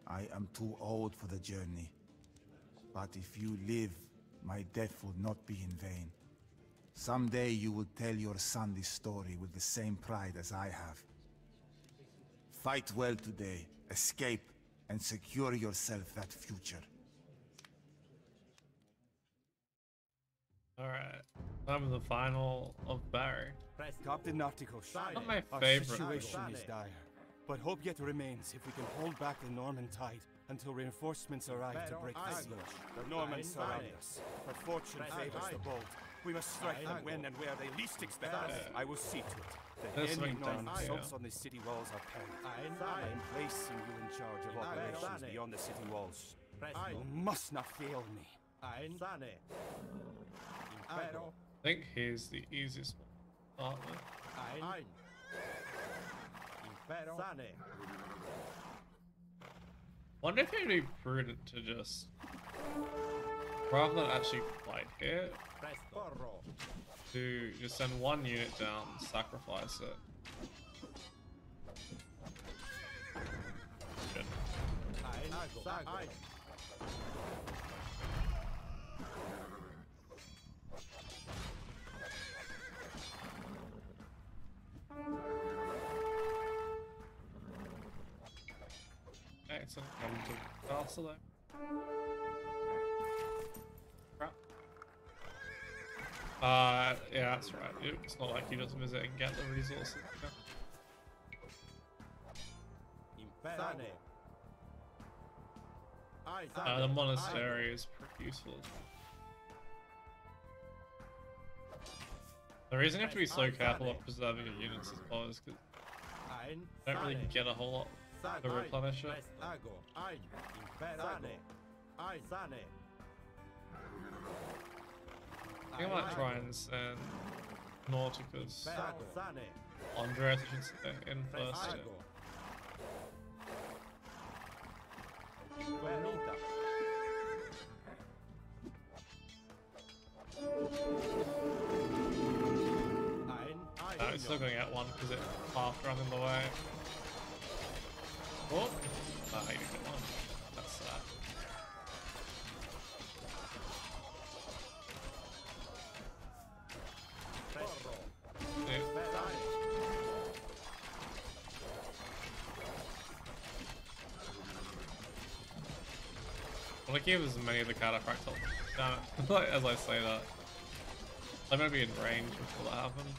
I am too old for the journey. But if you live, my death will not be in vain. Someday you will tell your son this story with the same pride as I have. Fight well today, escape, and secure yourself that future. Alright, time for the final of Bari. Captain Narticus, Not my our favorite. situation is dire, but hope yet remains if we can hold back the Norman tide until reinforcements arrive to break the siege. The Normans surround us, but fortune favors the bold. We must strike them when and where they least expect us. I will see to it. The enemy Norman assaults on the city walls are perilous. I am placing you in charge of operations beyond the city walls. You must not fail me. I think he's the easiest one. Wonder if it'd be prudent to just, rather than actually fight here, to just send one unit down, sacrifice it. Shit. faster though. Crap. Yeah, that's right. It's not like you just visit and get the resources. The monastery is pretty useful. The reason you have to be so careful of preserving your units as well is because you don't really get a whole lot to replenish it. I think I might try and send Nauticus. Andreas should stay in first. No, it's still going to get one because it's half run in the way. Oh! Ah, you didn't get one. That's sad. Yeah. Well, I keep as many of the cataphractal. Damn it. Like, as I say that. I'm gonna be in range before that happens.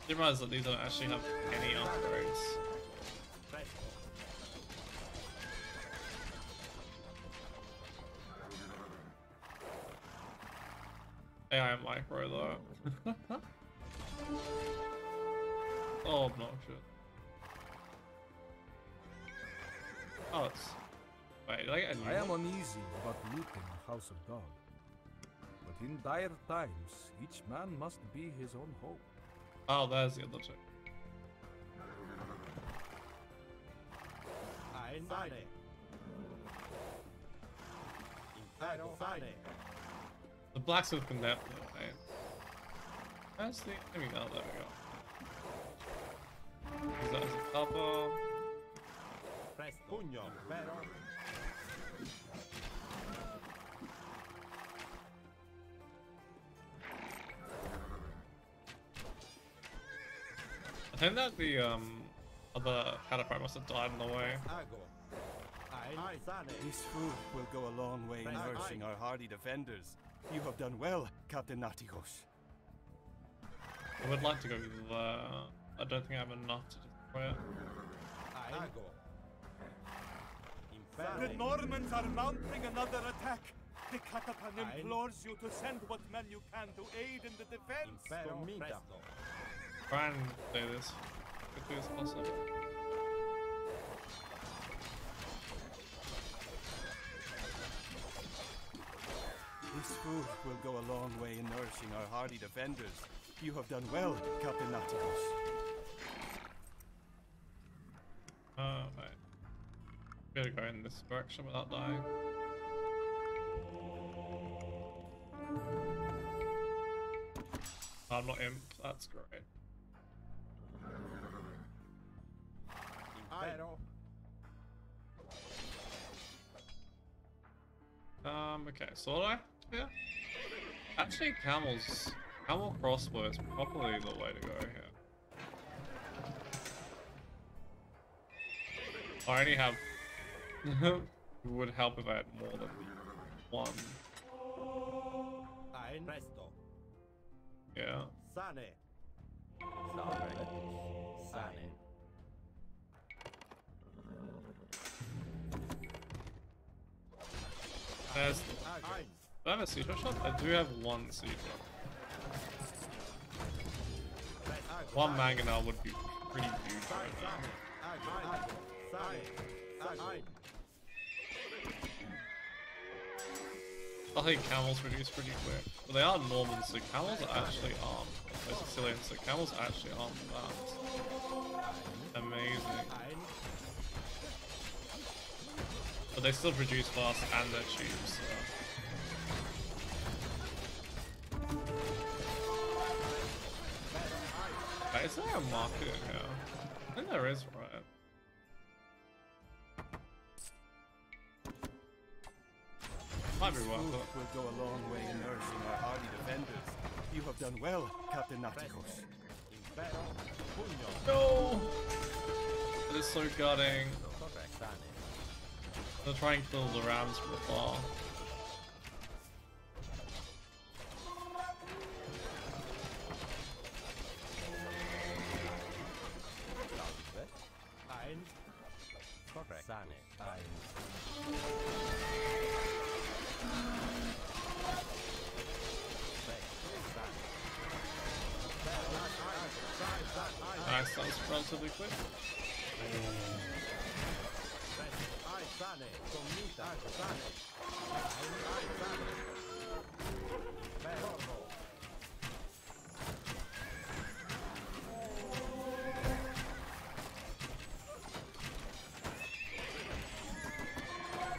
You realize that these don't actually have any upgrades. AI micro though. Oh, obnoxious. Oh, it's... Wait, did I get a new I am one? uneasy about looting a house of God. But in dire times, each man must be his own hope. Oh, there's the other two. The blacksmith can definitely wait. Where's the enemy? Oh, there we go. Use that as a cover. I think that the other cataphract must have died on the way. This food will go a long way in nourishing our hardy defenders. You have done well, Captain Natigos. I would like to go there. I don't think I have enough to destroy it. The Normans are mounting another attack. The Catapan implores you to send what men you can to aid in the defense. Try and do this as quickly as possible. This food will go a long way in nourishing our hardy defenders. You have done well, Captain Natigos. Right. Gotta go in this direction without dying. Oh, I'm not imp, that's great. Okay, so what do I have to do? Actually, camel crossbow is probably the way to go here. I only have... it would help if I had more than one. Yeah. There's... Do I have a siege shot? I do have one siege shot. One mangonel would be pretty huge right now. I think camels reduce pretty quick. But they are Normans, so camels are actually armed. They're Sicilians, so camels are actually armed with that. Amazing. But they still produce fast and they're cheap, so... Wait, is there a market in here? I think there is, right? Might be worth it. Will go a long way in nourishing our hardy defenders. You have done well, Captain Natigos. No! It is so gutting. I'll try and kill the rams from afar. Correct. Sane. Nice, that was relatively quick.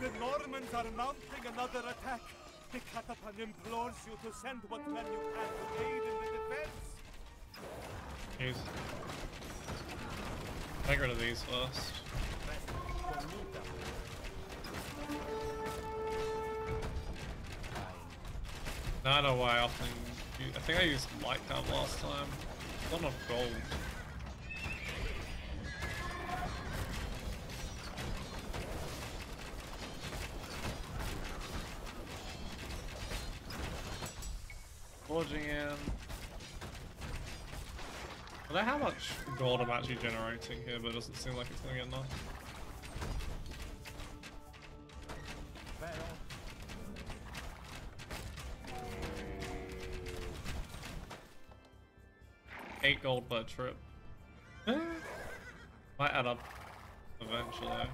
The Normans are mounting another attack. The Catapan implores you to send what men you can to aid in the defense. Jeez. Get rid of these first. Now I know why I often I think I used light count last time. Not enough gold. Forging in. I don't know how much gold I'm actually generating here, but it doesn't seem like it's gonna get enough. $8 gold per trip. Might add up eventually.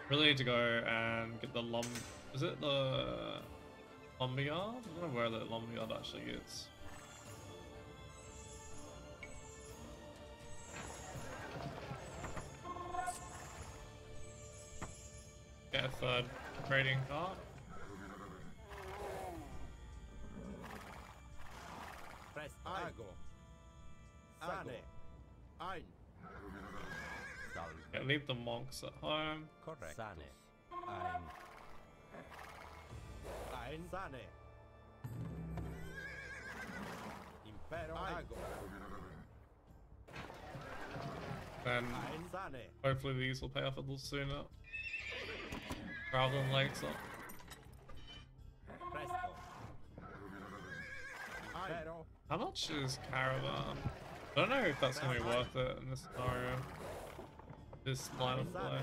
Really need to go and get the is it the lumberyard? I don't know where the lumberyard actually is. Get a third trading cart. Yeah, leave the monks at home. Correct. Sane. Sane. Impero. Then hopefully these will pay off a little sooner rather than later. How much is caravan? I don't know if that's gonna be worth it in this scenario. This line of play.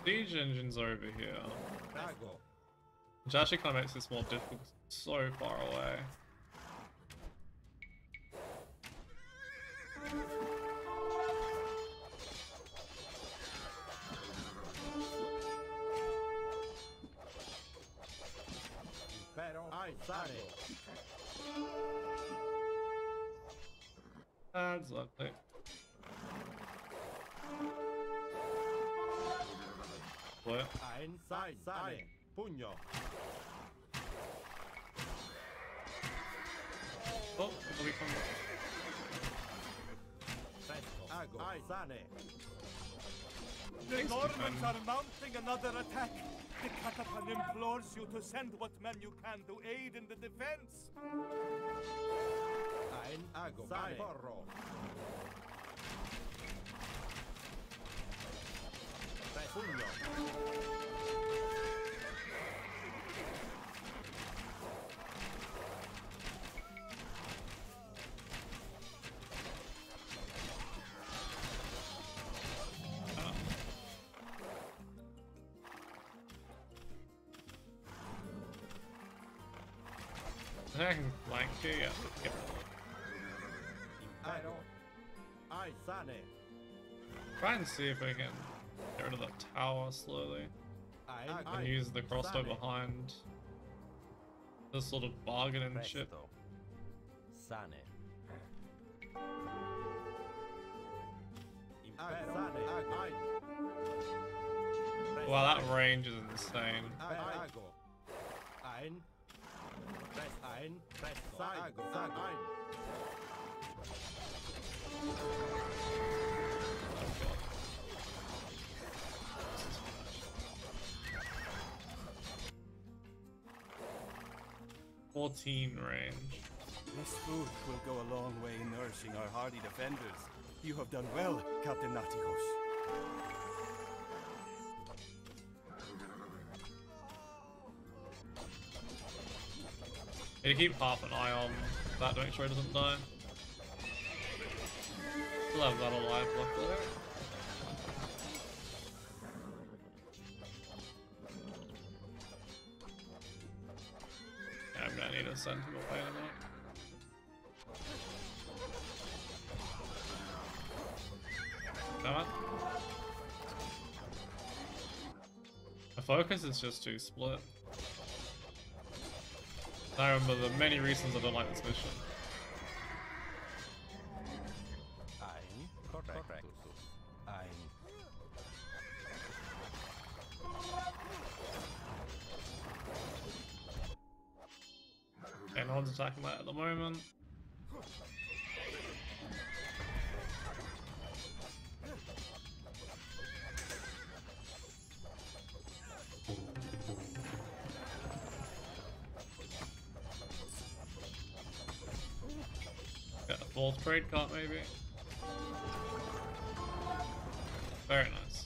Siege engines over here. Which actually kind of makes this more difficult. It's so far away. That's lovely. What? Pugno. Oh, it'll be coming. The Normans are mounting another attack. The Catapan implores you to send what men you can to aid in the defense. I think I can flank here, yeah. Yep. Try and see if we can get rid of the tower slowly. And use the crossbow behind this sort of bargaining ship. Sane. Wow, that range is insane. 14 range. This food will go a long way in nourishing our hardy defenders. You have done well, Captain Naticos. You keep half an eye on that to make sure he doesn't die. Still have that alive, luckily. Yeah, I'm gonna need to send him away in a minute. Damn it. The focus is just too split. I remember the many reasons I don't like this mission. Okay, no one's attacking that at the moment. Got a fourth trade cart maybe. Very nice.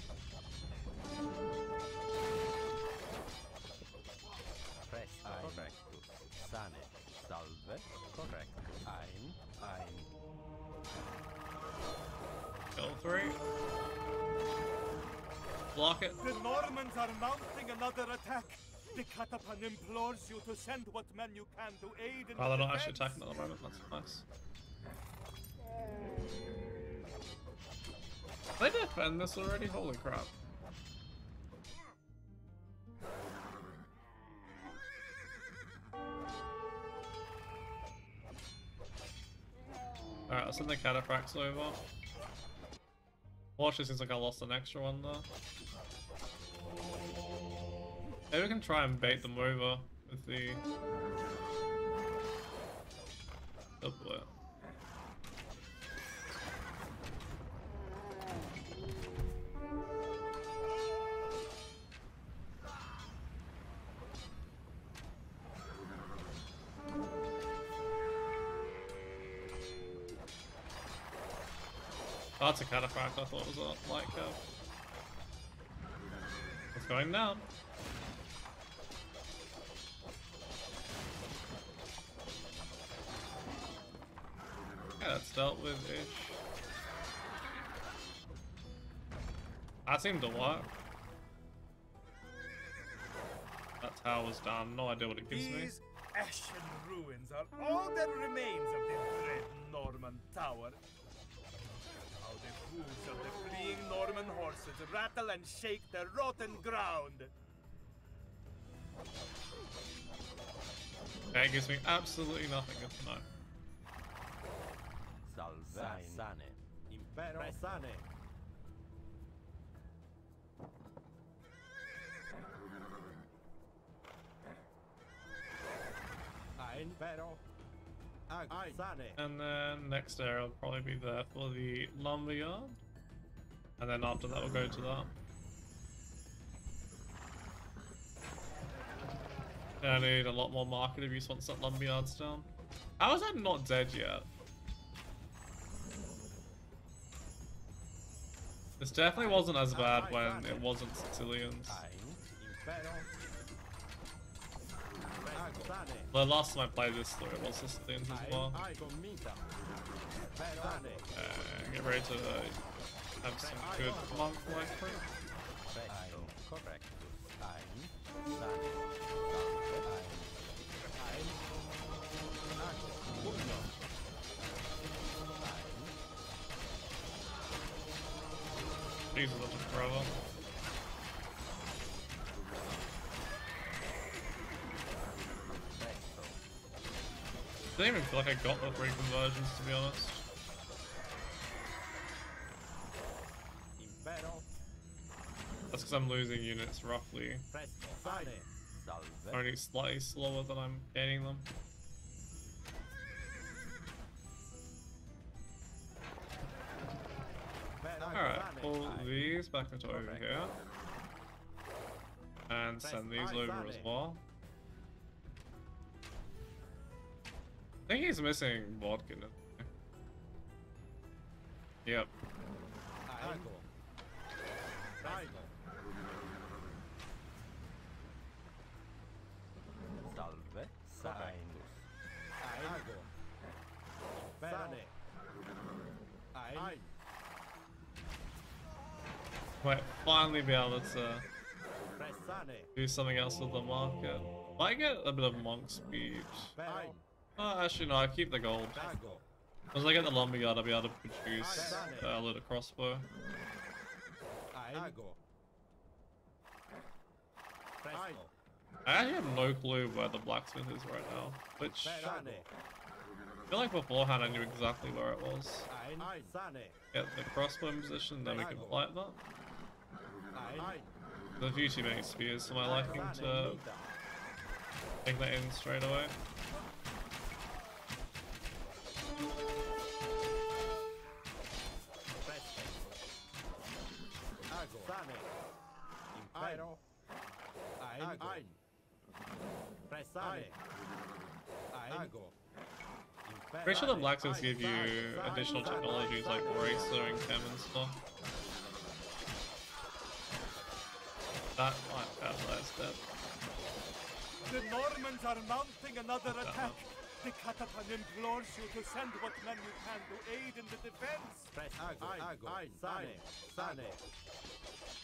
Kill 3. Block it. The Normans are mounting another attack. The Catapan implores you to send what men you can to aid in Oh, they're the not actually defense. attacking at the moment, that's nice. They defend this already? Holy crap. Alright, I'll send the cataphracts over. Watch, it seems like I lost an extra one there. Maybe we can try and bait them over with the... Oh boy. Oh, that's a cataphract. I thought it was a light cap. It's going down. Yeah, that's dealt with ish. That seemed to work. That tower's down. No idea what it gives me. These ashen ruins are all that remains of the dread Norman tower. How the hooves of the fleeing Norman horses rattle and shake the rotten ground. Okay, it gives me absolutely nothing. Good to know. Sane. Impero. Sane. Impero. Sane. And then next area will probably be there for the lumberyard. And then after that we'll go to that. Yeah, I need a lot more market abuse once that lumberyard's down. How is that not dead yet? This definitely wasn't as bad when it wasn't Sicilians. The last time I played this through, it was Sicilians as well. Get ready to have some good monk-like fruit. Jesus, that took forever. I didn't even feel like I got the 3 conversions, to be honest. That's because I'm losing units roughly. Only slightly slower than I'm gaining them. Alright, pull these back into over here. And send these over as well. think he's missing vodka. Yep. Salve, Saindus. Bene. Might finally be able to do something else with the market. Might get a bit of monk speed. Oh, actually no, I keep the gold. Once I get the lumberyard, I'll be able to produce a little crossbow. I actually have no clue where the blacksmith is right now, which I feel like beforehand I knew exactly where it was. Get the crossbow in position, then we can light that. There's a few too many spears for my liking to take that in straight away. Pretty sure the blacksmiths give you additional technologies like racer and chem and stuff. That might catalyze that. The Normans are mounting another attack. The Catatan implores you to send what men you can to aid in the defense. I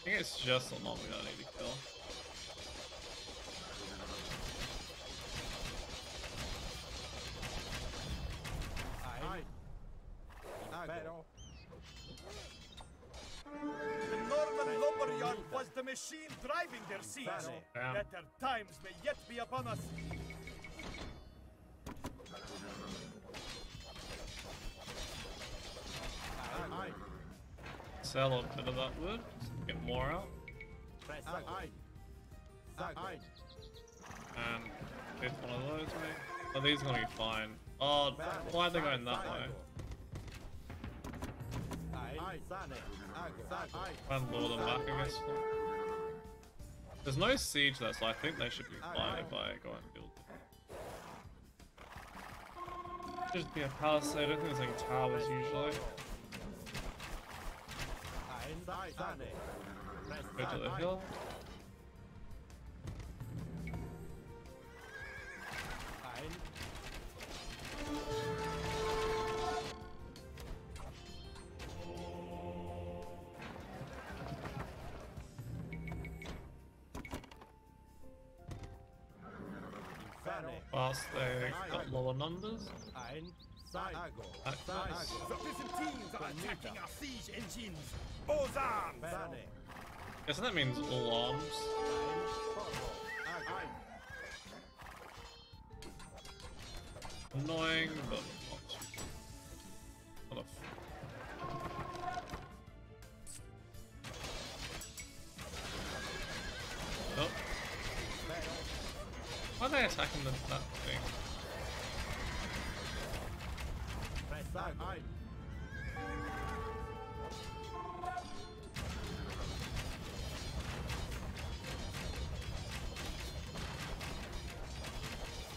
think it's just the moment I need to kill. The Norman lumberyard was the machine driving their siege. Better times may yet be upon us. Sell a bit of that wood, get more out. And get one of those, mate. Oh, these are gonna be fine. Oh, why are they going that way? Try and lure them back, I guess. There's no siege there, so I think they should be fine if I go and build them. Just be a palisade, I don't think there's any towers usually. Go to the hill. Whilst they got lower numbers. The Byzantines are attacking our siege engines. Aux arms! Guess that means all arms. Annoying, but not too. What a nope. Why are they attacking that thing?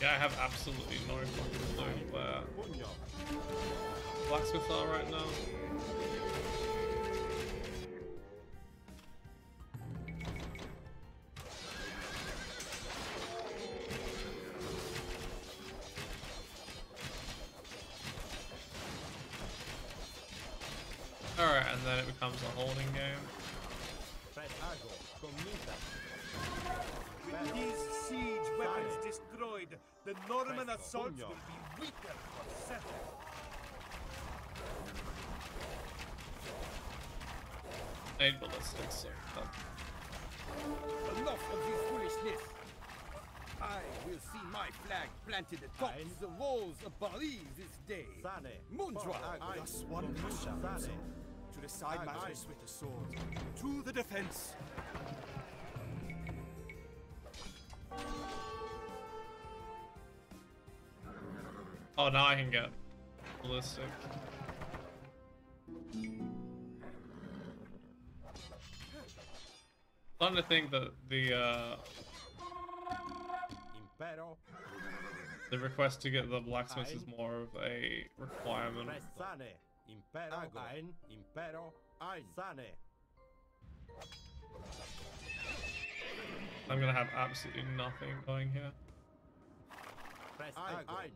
Yeah, I have absolutely no fucking clue where blacksmiths are right now. Alright, and then it becomes a holding game. With these siege weapons destroyed, the Norman assault will be weaker for certain. Need ballistics, so Enough of this foolishness. I will see my flag planted atop the walls of Bari this day. Mundra! Thus one shall to decide matters with the sword. To the defense! oh, now I can get ballistic. Starting to think that the The request to get the blacksmith is more of a requirement. Sane. Impero. Ein. Impero. Ein. Sane. I'm gonna have absolutely nothing going here. Ein. Ein.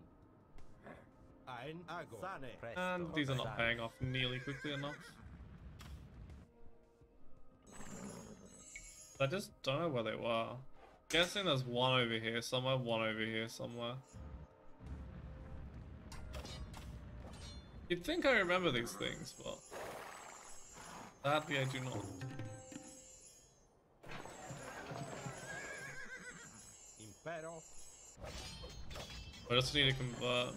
Sane. And these are not paying off nearly quickly enough. I just don't know where they were. Guessing there's one over here somewhere, one over here somewhere. You'd think I remember these things, but sadly I do not. Impero. I just need to convert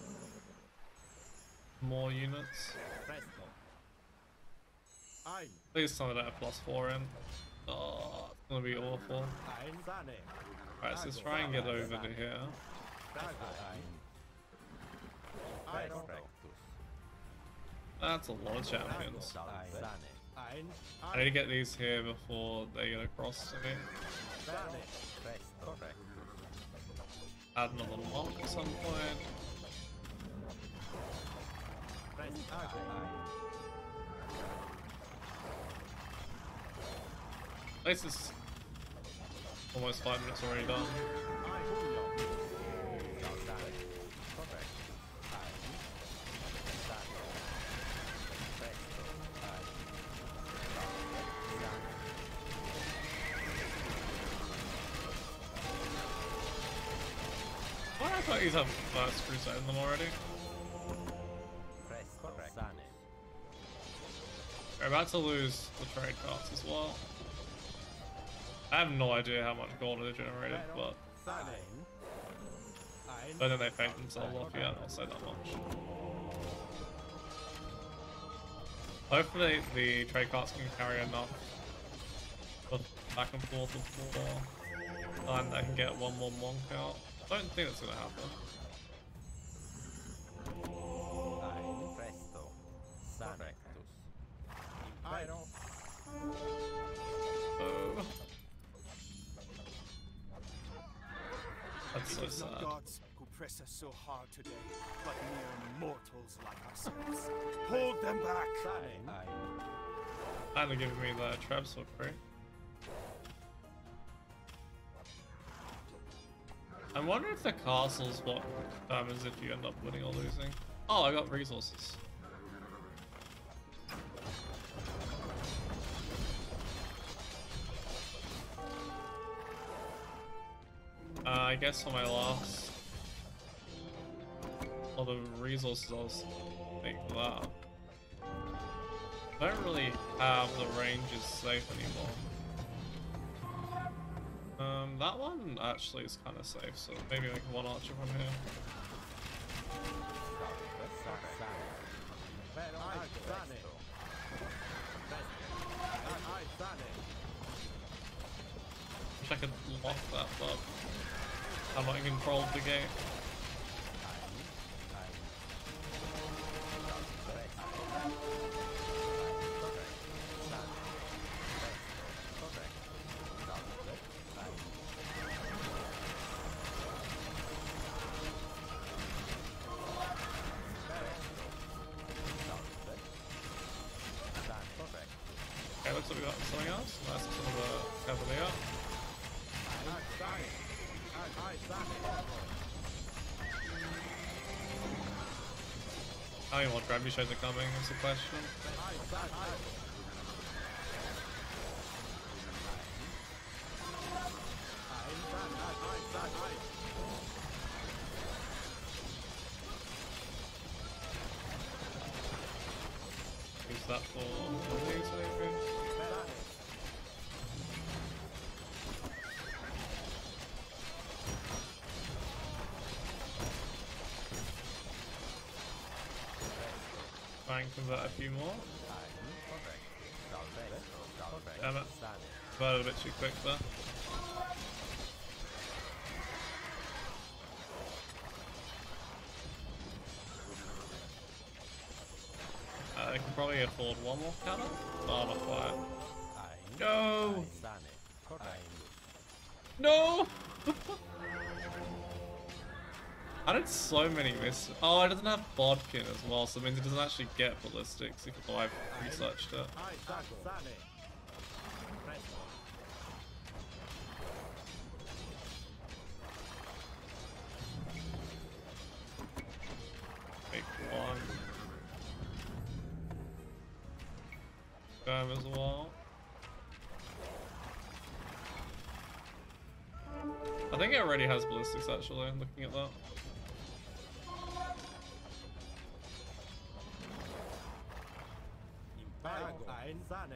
more units. Please tell me that I have +4 in. Oh, it's gonna be awful. Alright, so let's try and get over to here. That's a lot of champions. I need to get these here before they get across to me. Add another monk at some point. This is almost 5 minutes already done. Why I thought these have first crusade in them already? We're about to lose the trade cards as well. I have no idea how much gold they generated, but I don't think they paid themselves off yet, I'll say that much. Hopefully the trade cards can carry enough of back and forth before and I can get one more monk out. I don't think that's gonna happen. Oh. That's so sad. Not gods who press us so hard today, but mere mortals like ourselves. Hold them back! And they're giving me the traps for free. I wonder if the castle's what determines if you end up winning or losing. Oh, I got resources. I guess for my last lot of resources I was thinking for that. I don't really have the ranges safe anymore. That one actually is kind of safe, so maybe make one archer from here. Wish I could lock that, but I'm not in control of the gate. Okay, looks like we got something else. That's some of the Cavalier. How many more trebuchets are coming is the question. Use that for these maybe. Try and convert a few more. Damn it. Converted a bit too quick there. I can probably afford one more cannon. Oh, not quite. No! No! I did so many misses. Oh, it doesn't have bodkin as well, so it means it doesn't actually get ballistics, even though I've researched it. Make one. As well. I think it already has ballistics actually, looking at that. Sane.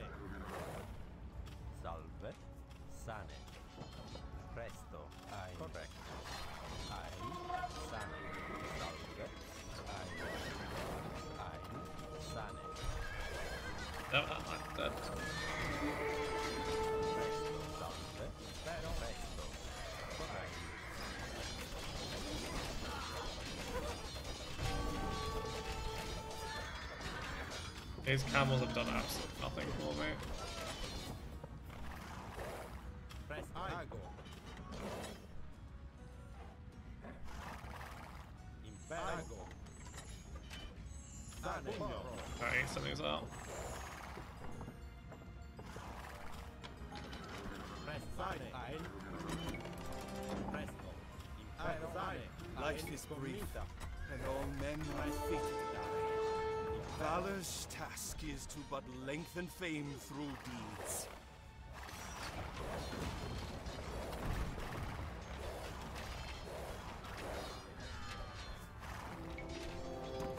Salve. Sane. Presto. Correct. Sane. Salve. Sane. No, I'm dead. These camels have done absolutely nothing for me. Alright, something's out. Life is brief, and all men are fated to die. Valor's task is to but lengthen fame through deeds.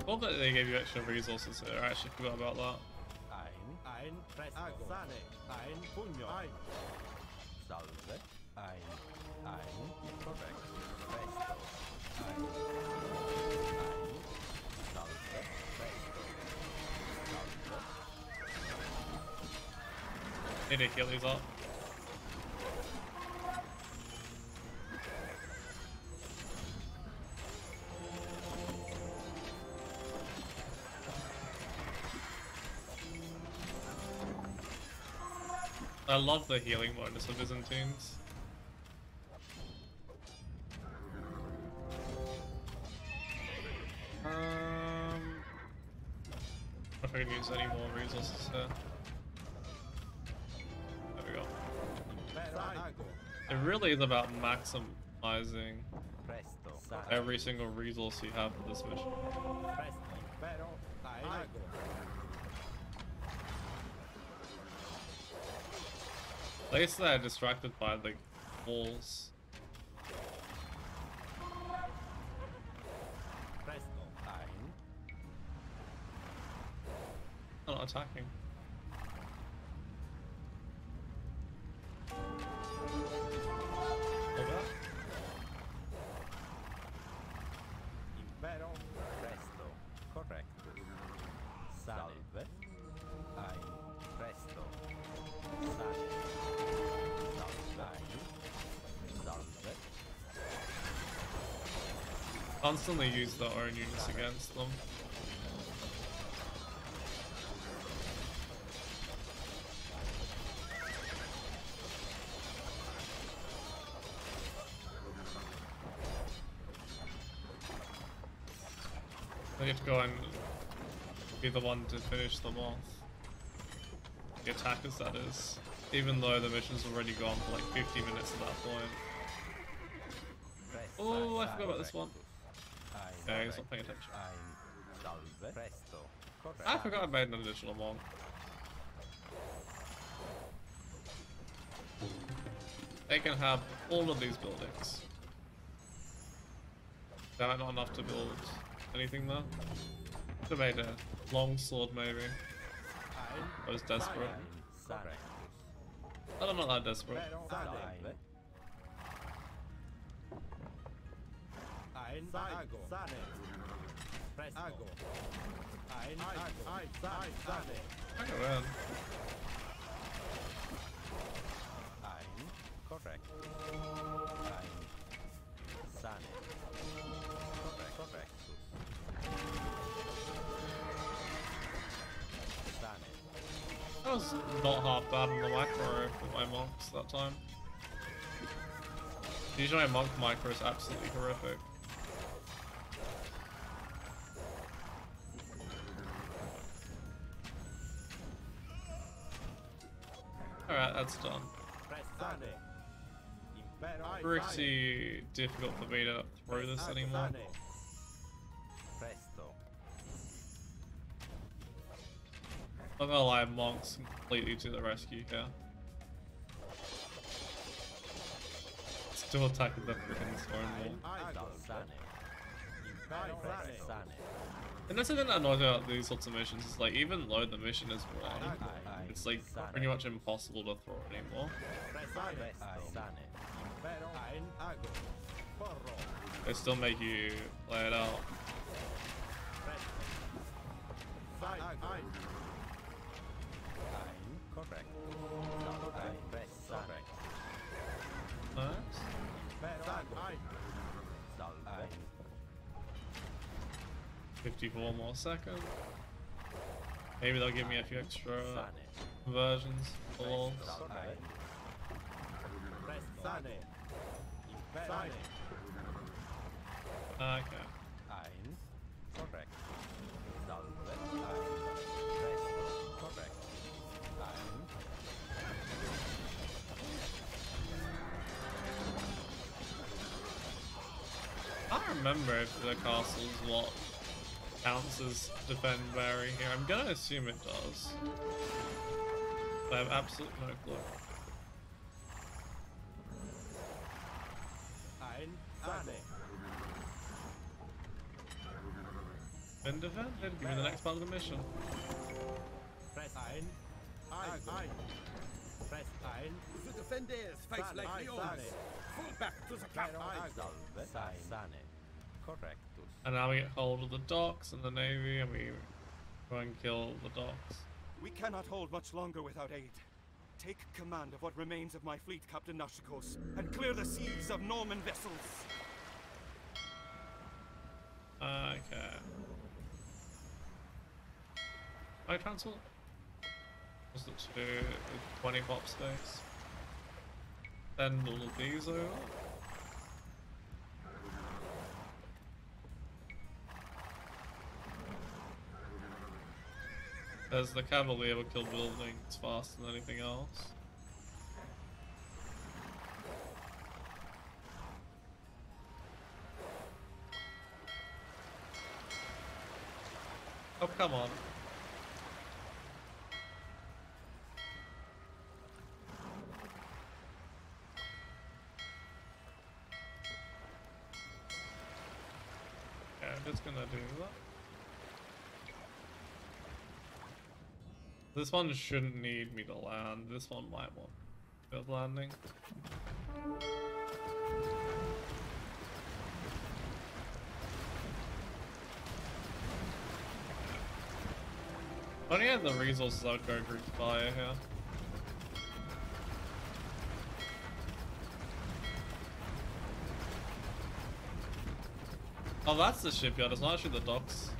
Well, that they gave you extra resources here. I actually forgot about that. Ein, presto, sane, ein, pugno, ein. Salve, ein, correct, presto, ein, salve, presto, salve. Need to kill these up. I love the healing bonus of Byzantines. If I can use any more resources here. There we go. It really is about maximizing every single resource you have for this mission. At least they're distracted by the walls. They're not attacking. Impero, presto, corretto. Salve, ein, presto, sane. Constantly use their own units against them. I get to go and be the one to finish them off. The attackers, that is. Even though the mission's already gone for like 50 minutes at that point. Oh, I forgot about this one. Okay, he's not paying attention. I forgot I made an additional monk. They can have all of these buildings. That not enough to build anything though. Could have made a long sword maybe. I was desperate. But I'm not that desperate. Ein, sane, presto, ein, sane. Hang around. Ein, correct. Ein, sane. Correctus. Sane. That was not half bad in the micro with my monks that time. Usually my monk micro is absolutely horrific. Alright, that's done. Pretty difficult for me to throw this anymore. Not gonna lie, Monk's completely to the rescue here. Still attacking the freaking stone wall. And that's the thing that annoys me about these sorts of missions, is like, even though the mission is won, it's like pretty much impossible to throw it anymore. They still make you play it out. Nice. 54 more seconds. Maybe they'll give me a few extra conversions for lols. Okay. I don't remember if the castle's what counts as defend Bari here. I'm gonna assume it does. But I have absolutely no clue. Been defended. Give me the next part of the mission. The defenders fight like lions. Fall back to the capital. And now we get hold of the docks and the navy, and we go and kill the docks. We cannot hold much longer without aid. Take command of what remains of my fleet, Captain Nashikos, and clear the seas of Norman vessels. Okay. I cancel. Was it to 20 pop space? Send all of these over. As the cavalry will kill buildings faster than anything else. Oh, come on. Yeah, I'm just gonna do that. This one shouldn't need me to land. This one might want a bit of landing. If only I had the resources, I would go group fire here. Oh, that's the shipyard. It's not actually the docks.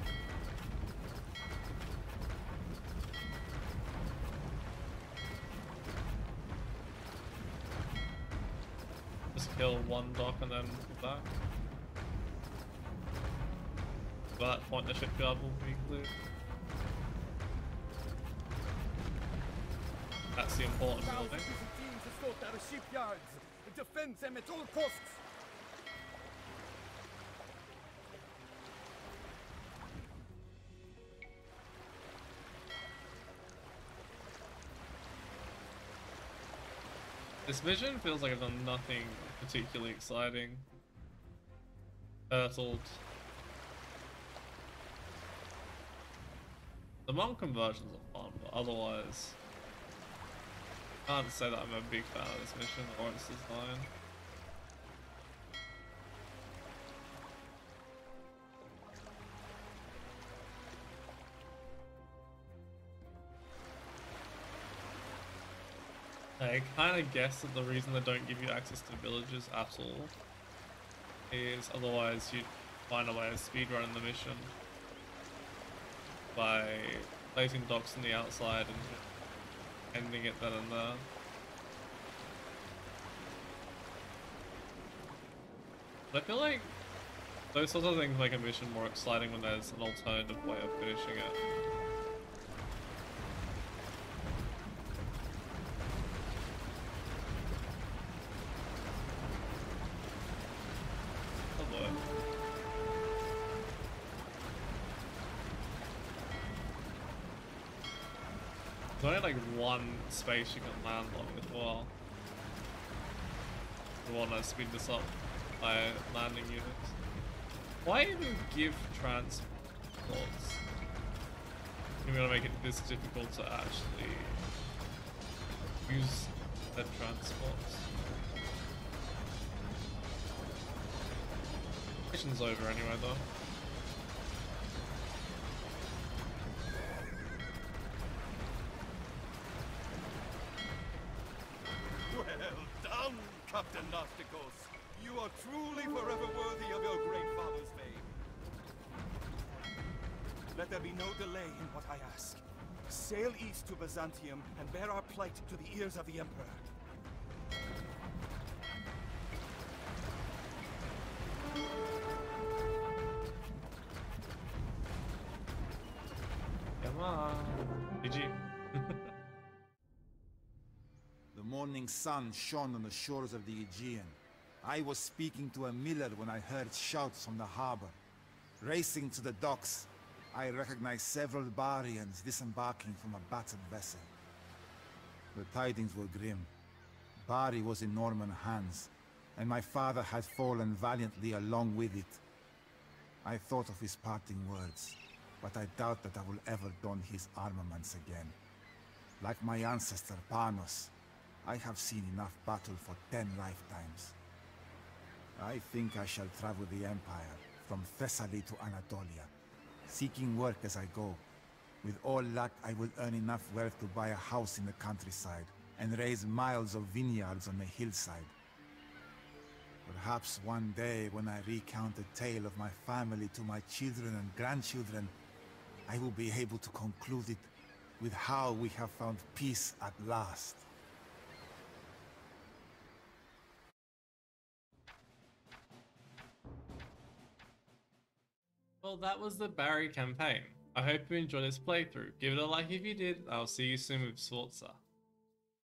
Kill one dock and then pull back. By that point the shipyard will be cleared. That's the important building. Teams assault our shipyards. Defend them at all costs. This mission feels like I've done nothing particularly exciting. Turtled. The monk conversions are fun, but otherwise, I can't say that I'm a big fan of this mission or its design. I kind of guess that the reason they don't give you access to villages at all is otherwise you'd find a way of speedrunning the mission by placing docks on the outside and ending it then and there. But I feel like those sorts of things make a mission more exciting when there's an alternative way of finishing it. There's only like one space you can land on as well. The one that speed this up by landing units. Why even give transports? You're gonna make it this difficult to actually use the transports. Mission's over anyway though. Well done, Captain Nasticos. You are truly forever worthy of your great father's fame. Let there be no delay in what I ask. Sail east to Byzantium and bear our plight to the ears of the Emperor. Come on. GG. The morning sun shone on the shores of the Aegean. I was speaking to a miller when I heard shouts from the harbor. Racing to the docks, I recognized several Barians disembarking from a battered vessel. The tidings were grim. Bari was in Norman hands, and my father had fallen valiantly along with it. I thought of his parting words, but I doubt that I will ever don his armaments again. Like my ancestor Panos, I have seen enough battle for 10 lifetimes. I think I shall travel the Empire, from Thessaly to Anatolia, seeking work as I go. With all luck, I will earn enough wealth to buy a house in the countryside, and raise miles of vineyards on the hillside. Perhaps one day, when I recount the tale of my family to my children and grandchildren, I will be able to conclude it with how we have found peace at last. Well, that was the Bari campaign. I hope you enjoyed this playthrough. Give it a like if you did. I'll see you soon with Sforza.